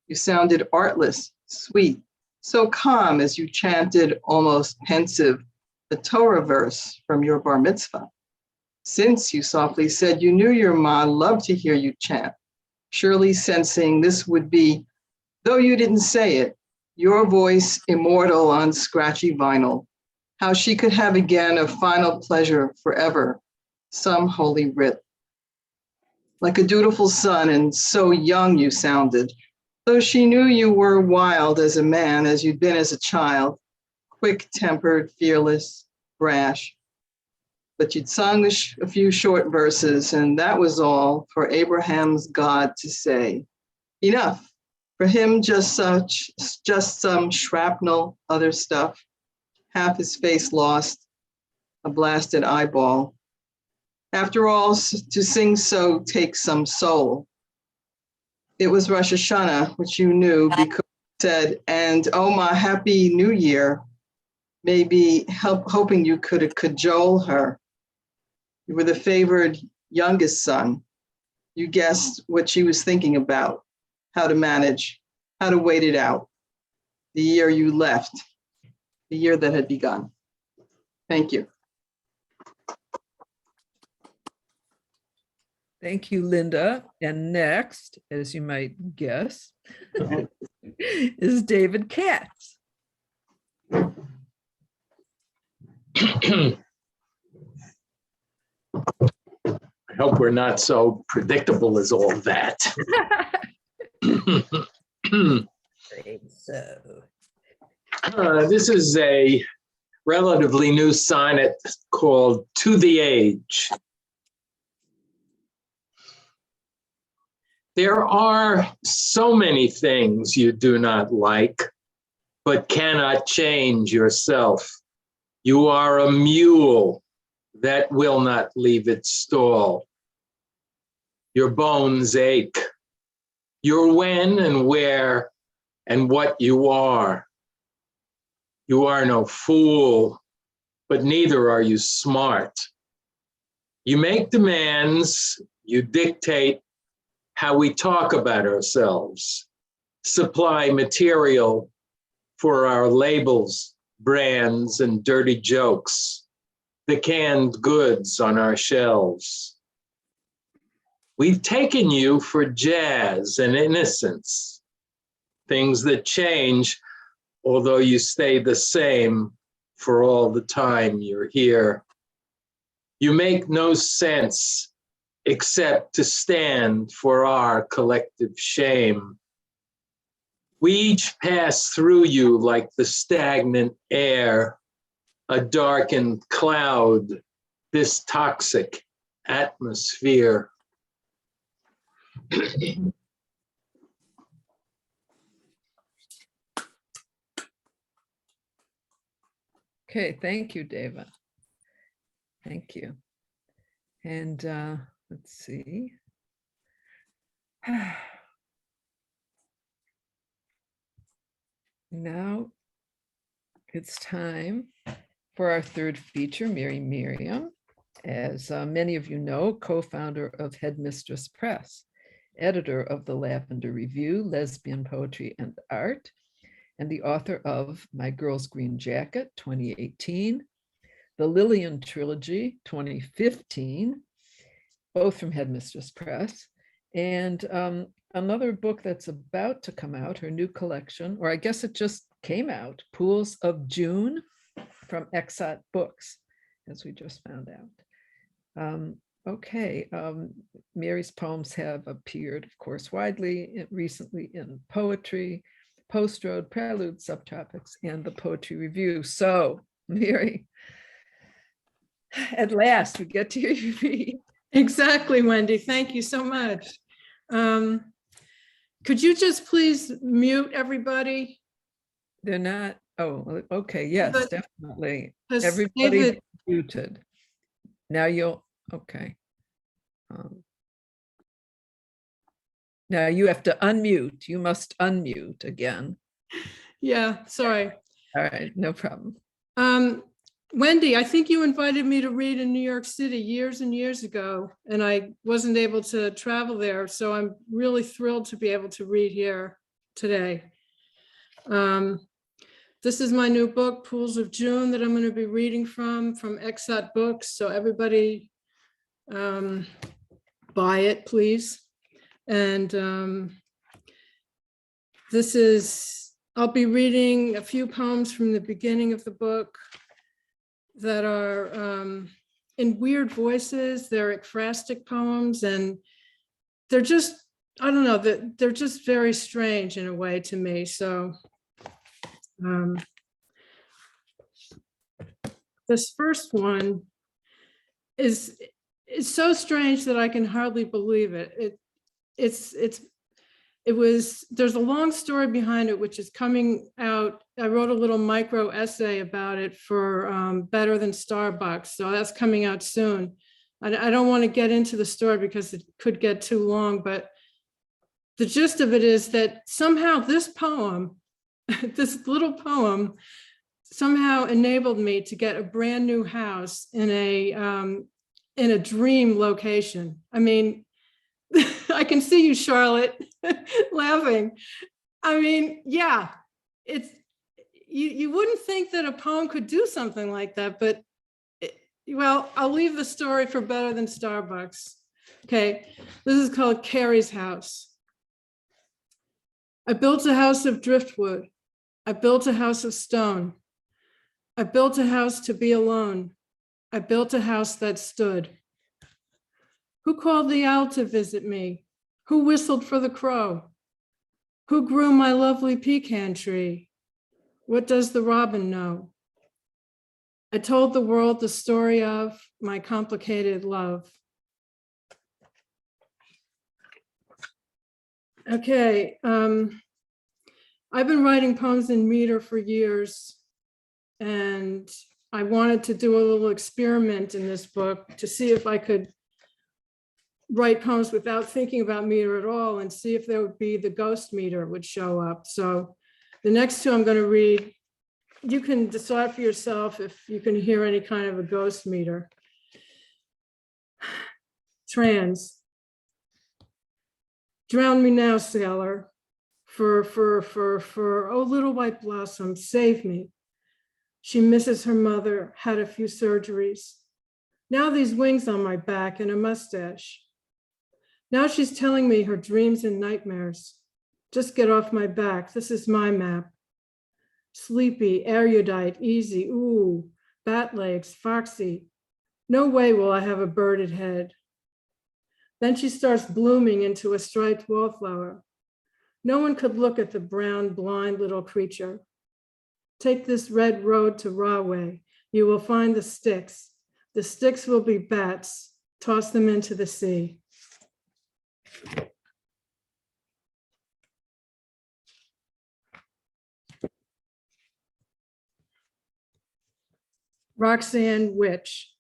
You sounded artless, sweet, so calm as you chanted, almost pensive, the Torah verse from your bar mitzvah. Since, you softly said, you knew your ma loved to hear you chant, surely sensing this would be, though you didn't say it, your voice immortal on scratchy vinyl, how she could have again a final pleasure forever, some holy writ. Like a dutiful son, and so young you sounded, though she knew you were wild as a man, as you'd been as a child, quick-tempered, fearless, brash. But you'd sung a few short verses, and that was all for Abraham's God to say. Enough. For him, just some shrapnel, other stuff, half his face lost, a blasted eyeball. After all, to sing so takes some soul. It was Rosh Hashanah, which you knew because you said, and oh, my happy new year, maybe hoping you could cajole her. You were the favored youngest son. You guessed what she was thinking about, how to manage, how to wait it out. The year you left, the year that had begun. Thank you. Thank you, Linda. And next, as you might guess, is David Katz. I hope we're not so predictable as all that. This is a relatively new sonnet called To the Age. There are so many things you do not like, but cannot change yourself. You are a mule that will not leave its stall. Your bones ache. You're when and where and what you are. You are no fool, but neither are you smart. You make demands, you dictate how we talk about ourselves, supply material for our labels, brands, and dirty jokes, the canned goods on our shelves. We've taken you for jazz and innocence, things that change, although you stay the same for all the time you're here. You make no sense except to stand for our collective shame. We each pass through you like the stagnant air, a darkened cloud, this toxic atmosphere. Okay, thank you, David. Thank you. And let's see. Now it's time for our third feature, Meriam. As many of you know, co-founder of Headmistress Press, editor of the Lavender Review, Lesbian Poetry and Art, and the author of My Girl's Green Jacket, 2018, the Lillian Trilogy, 2015, both from Headmistress Press, and another book that's about to come out, her new collection, or I guess it just came out, Pools of June, from Exot Books, as we just found out. Okay, Mary's poems have appeared, of course, widely recently in poetry, Post Road, Prelude, Subtropics, and the Poetry Review. So, Mary, at last we get to hear you read. Exactly, Wendy. Thank you so much. Could you just please mute everybody? They're not, oh, okay, yes, But- definitely. Because Everybody David- muted. Now you'll, okay. Now you have to unmute. You must unmute again. Yeah, sorry. All right, no problem. Wendy, I think you invited me to read in New York City years and years ago, and I wasn't able to travel there. So I'm really thrilled to be able to read here today. This is my new book, Pools of June, that I'm going to be reading from Exot Books. So everybody buy it, please. And this is, I'll be reading a few poems from the beginning of the book that are in weird voices. They're ekphrastic poems, and they're just, I don't know, they're just very strange in a way to me. So this first one is so strange that I can hardly believe it. There's a long story behind it, which is coming out. I wrote a little micro essay about it for Better Than Starbucks. So that's coming out soon. I don't want to get into the story because it could get too long, but the gist of it is that somehow this poem, this little poem, somehow enabled me to get a brand new house in a dream location. I mean, I can see you, Charlotte, laughing. I mean, yeah, it's you wouldn't think that a poem could do something like that, but well, I'll leave the story for Better Than Starbucks. Okay, this is called Carrie's House. I built a house of driftwood. I built a house of stone. I built a house to be alone. I built a house that stood. Who called the owl to visit me? Who whistled for the crow? Who grew my lovely pecan tree? What does the robin know? I told the world the story of my complicated love. Okay, I've been writing poems in meter for years, and I wanted to do a little experiment in this book to see if I could write poems without thinking about meter at all and see if there would be the ghost meter would show up. So the next two I'm going to read, you can decide for yourself if you can hear any kind of a ghost meter. Trans. Drown me now, sailor. Oh, little white blossom, save me. She misses her mother, had a few surgeries. Now these wings on my back and a mustache. Now she's telling me her dreams and nightmares. Just get off my back. This is my map. Sleepy, erudite, easy, ooh, bat legs, foxy. No way will I have a birded head. Then she starts blooming into a striped wallflower. No one could look at the brown, blind little creature. Take this red road to Rahway. You will find the sticks. The sticks will be bats. Toss them into the sea. Roxanne, witch.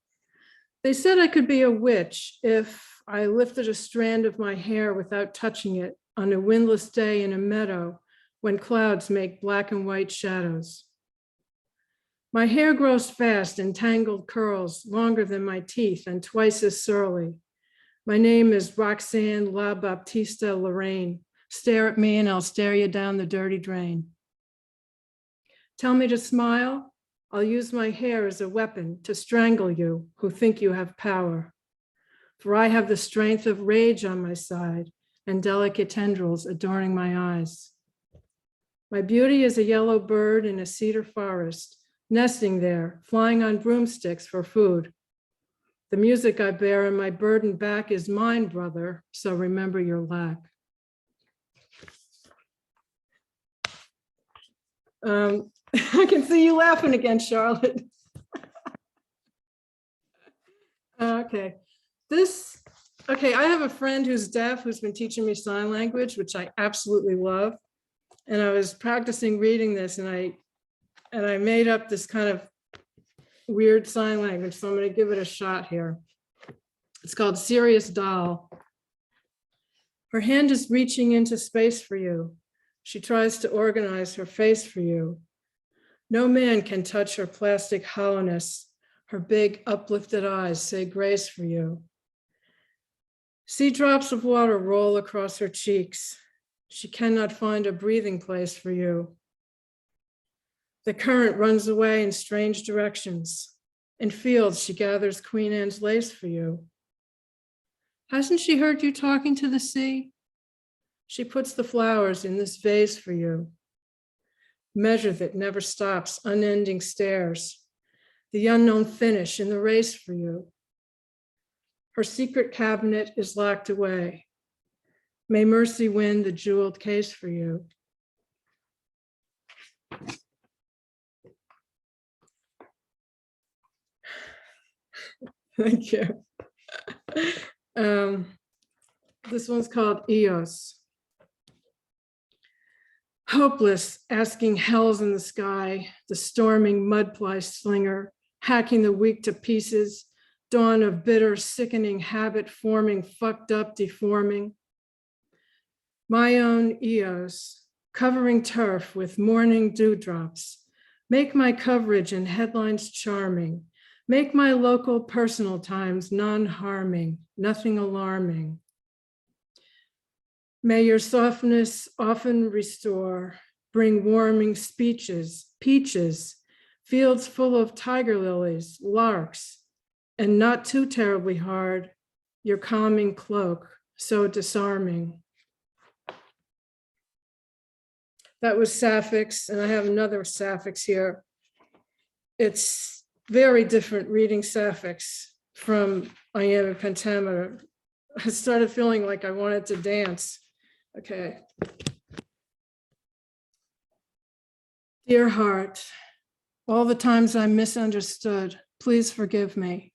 They said I could be a witch if I lifted a strand of my hair without touching it on a windless day in a meadow when clouds make black and white shadows. My hair grows fast in tangled curls, longer than my teeth and twice as surly. My name is Roxanne La Baptista Lorraine. Stare at me and I'll stare you down the dirty drain. Tell me to smile. I'll use my hair as a weapon to strangle you who think you have power. For I have the strength of rage on my side and delicate tendrils adorning my eyes. My beauty is a yellow bird in a cedar forest, nesting there, flying on broomsticks for food. The music I bear and my burden back is mine, brother, so remember your lack. I can see you laughing again, Charlotte. Okay, I have a friend who's deaf who's been teaching me sign language, which I absolutely love. And I was practicing reading this and I made up this kind of weird sign language, so I'm going to give it a shot here. It's called Serious Doll. Her hand is reaching into space for you. She tries to organize her face for you. No man can touch her plastic hollowness. Her big uplifted eyes say grace for you. See drops of water roll across her cheeks. She cannot find a breathing place for you. The current runs away in strange directions. In fields, she gathers Queen Anne's lace for you. Hasn't she heard you talking to the sea? She puts the flowers in this vase for you. Measure that never stops, unending stairs. The unknown finish in the race for you. Her secret cabinet is locked away. May mercy win the jeweled case for you. Thank you. This one's called Eos. Hopeless, asking hells in the sky, the storming mudpie slinger, hacking the weak to pieces, dawn of bitter, sickening habit forming, fucked up, deforming. My own Eos, covering turf with morning dewdrops, make my coverage and headlines charming, make my local personal times non-harming, nothing alarming. May your softness often restore, bring warming speeches, peaches, fields full of tiger lilies, larks, and not too terribly hard, your calming cloak, so disarming. That was Sapphics, and I have another Sapphics here. It's very different reading Sapphics from iambic pentameter. I started feeling like I wanted to dance. Okay. Dear heart, all the times I misunderstood, please forgive me.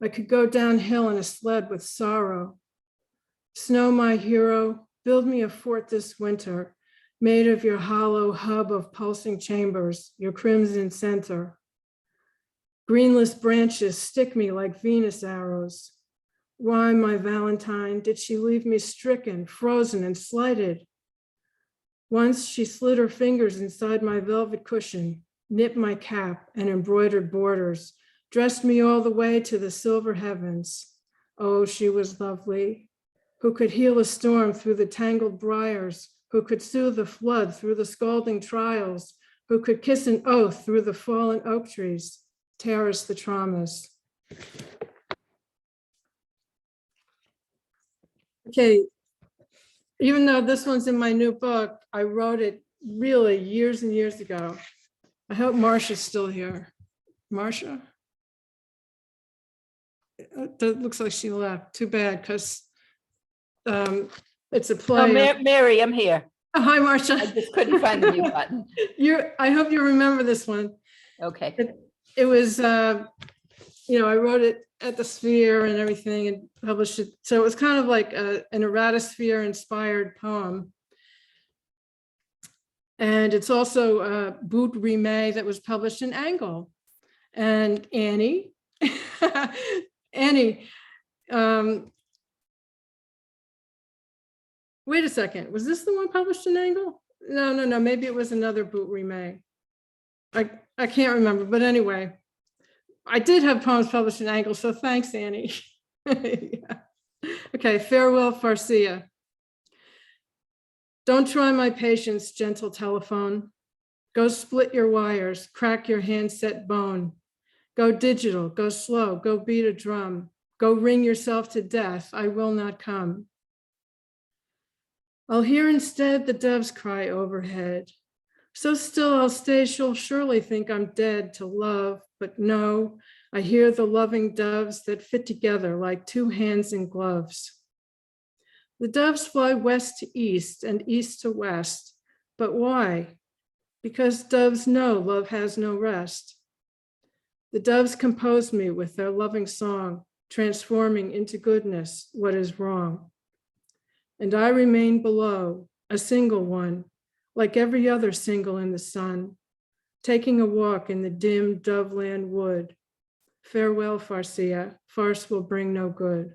I could go downhill in a sled with sorrow. Snow, my hero, build me a fort this winter, made of your hollow hub of pulsing chambers, your crimson center. Greenless branches stick me like Venus arrows. Why, my Valentine, did she leave me stricken, frozen, and slighted? Once she slid her fingers inside my velvet cushion, knit my cap and embroidered borders, dressed me all the way to the silver heavens. Oh, she was lovely. Who could heal a storm through the tangled briars, who could soothe the flood through the scalding trials, who could kiss an oath through the fallen oak trees, terrace the traumas. Okay, even though this one's in my new book, I wrote it really years and years ago. I hope Marcia's still here. Marcia? That looks like she left. Too bad, because it's a play. Oh, Mary, I'm here. Oh, hi, Marcia. I just couldn't find the mute button. I hope you remember this one. Okay. It was, I wrote it at the Sphere and everything and published it. So it was kind of like an erratosphere inspired poem. And it's also a bout rimé that was published in Angle. And Annie, wait a second, was this the one published in Angle? No, maybe it was another bout rimé. I can't remember, but anyway, I did have poems published in Angle, so thanks, Annie. Yeah. Okay, farewell, Farcia. Don't try my patience, gentle telephone. Go split your wires, crack your handset bone. Go digital, go slow, go beat a drum. Go ring yourself to death, I will not come. I'll hear instead the doves cry overhead. So still I'll stay, she'll surely think I'm dead to love, but no, I hear the loving doves that fit together like two hands in gloves. The doves fly west to east and east to west. But why? Because doves know love has no rest. The doves compose me with their loving song, transforming into goodness what is wrong. And I remain below, a single one, like every other single in the sun, taking a walk in the dim Doveland wood. Farewell, Farcia, farce will bring no good.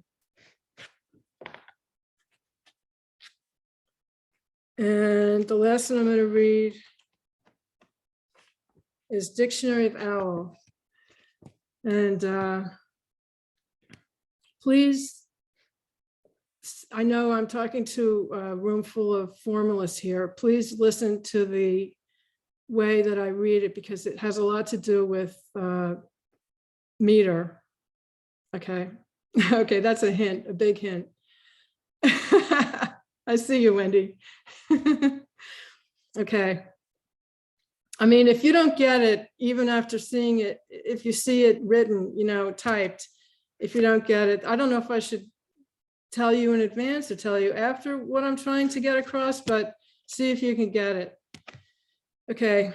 And the last one I'm going to read is Dictionary of Owl. And please, I know I'm talking to a room full of formalists here. Please listen to the way that I read it because it has a lot to do with meter. Okay. Okay, that's a hint, a big hint. I see you, Wendy. Okay. I mean, if you don't get it, even after seeing it, if you see it written, you know, typed, if you don't get it, I don't know if I should tell you in advance or tell you after what I'm trying to get across, but see if you can get it. Okay.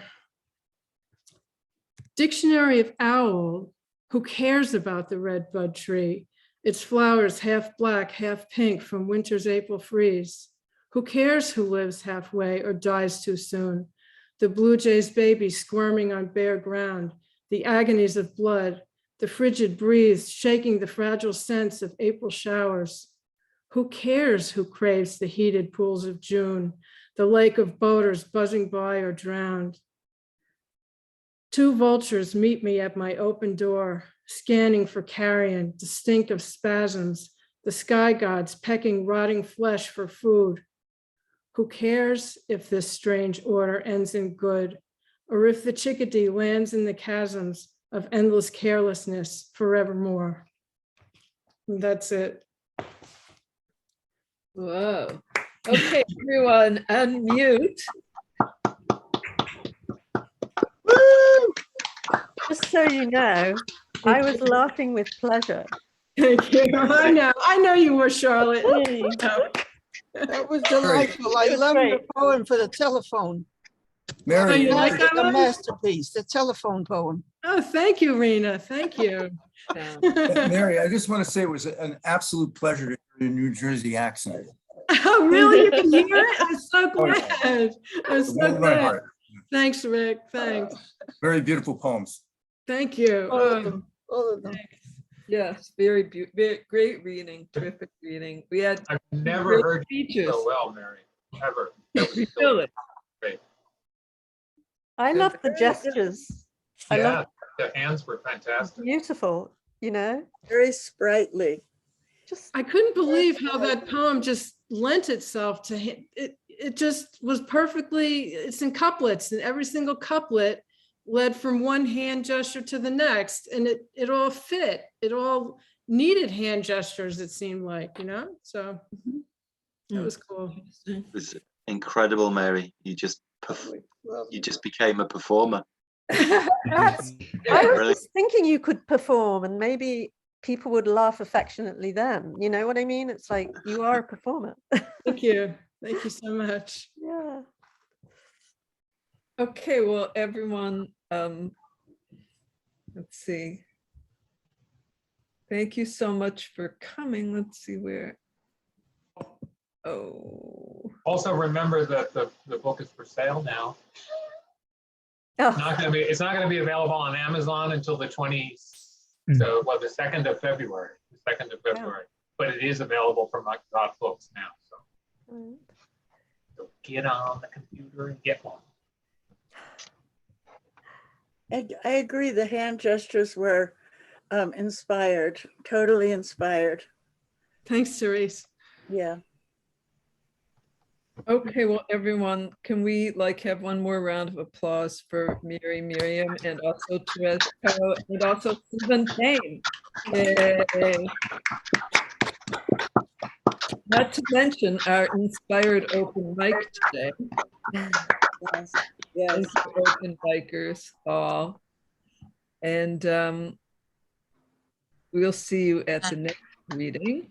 Dictionary of Owl. Who cares about the red bud tree? Its flowers half black, half pink from winter's April freeze. Who cares who lives halfway or dies too soon? The blue jay's baby squirming on bare ground, the agonies of blood, the frigid breeze shaking the fragile sense of April showers. Who cares who craves the heated pools of June, the lake of boaters buzzing by or drowned? Two vultures meet me at my open door, scanning for carrion, distinct of spasms, the sky gods pecking rotting flesh for food. Who cares if this strange order ends in good, or if the chickadee lands in the chasms of endless carelessness forevermore? And that's it. Whoa. Okay, everyone, unmute. Just so you know, I was laughing with pleasure. Thank you. I know you were, Charlotte. That was delightful. I love the poem for the telephone. Mary, you like that a one? masterpiece, the telephone poem. Oh, thank you, Rena. Thank you. Mary, I just want to say it was an absolute pleasure to hear your New Jersey accent. Oh, really? You can hear it? I'm so Oh, yeah. glad. I'm so Warmed my glad. heart. Thanks, Rick. Thanks. Very beautiful poems. Thank you. All of them. All of them. Thanks. Yes, very great reading, terrific reading. We had I've never great heard you speeches. so well, Mary, ever. That was Really? great. I love the gestures. I Yeah, love the hands were fantastic. beautiful, you know? Very sprightly. I couldn't believe how that poem just lent itself to it. It just was perfectly, it's in couplets, and every single couplet led from one hand gesture to the next, and it all fit. It all needed hand gestures, it seemed like, you know? So that was cool. It was incredible, Mary. You just became a performer. I was just thinking you could perform and maybe people would laugh affectionately then. You know what I mean? It's like you are a performer. Thank you. Thank you so much. Yeah. Okay, well, everyone, let's see. Thank you so much for coming. Let's see where. Oh. Also remember that the book is for sale now. It's not going to be available on Amazon until the 2nd of February. The 2nd of February. But it is available from McDonnell Books now. So get on the computer and get one. I agree. The hand gestures were inspired, totally inspired. Thanks, Terese. Yeah. Okay, well, everyone, can we have one more round of applause for Meriam and also Terese Coe and also Stephen Payne. Yay. Not to mention our inspired open mic today. Yes. Open bikers all. And We'll see you at the next reading.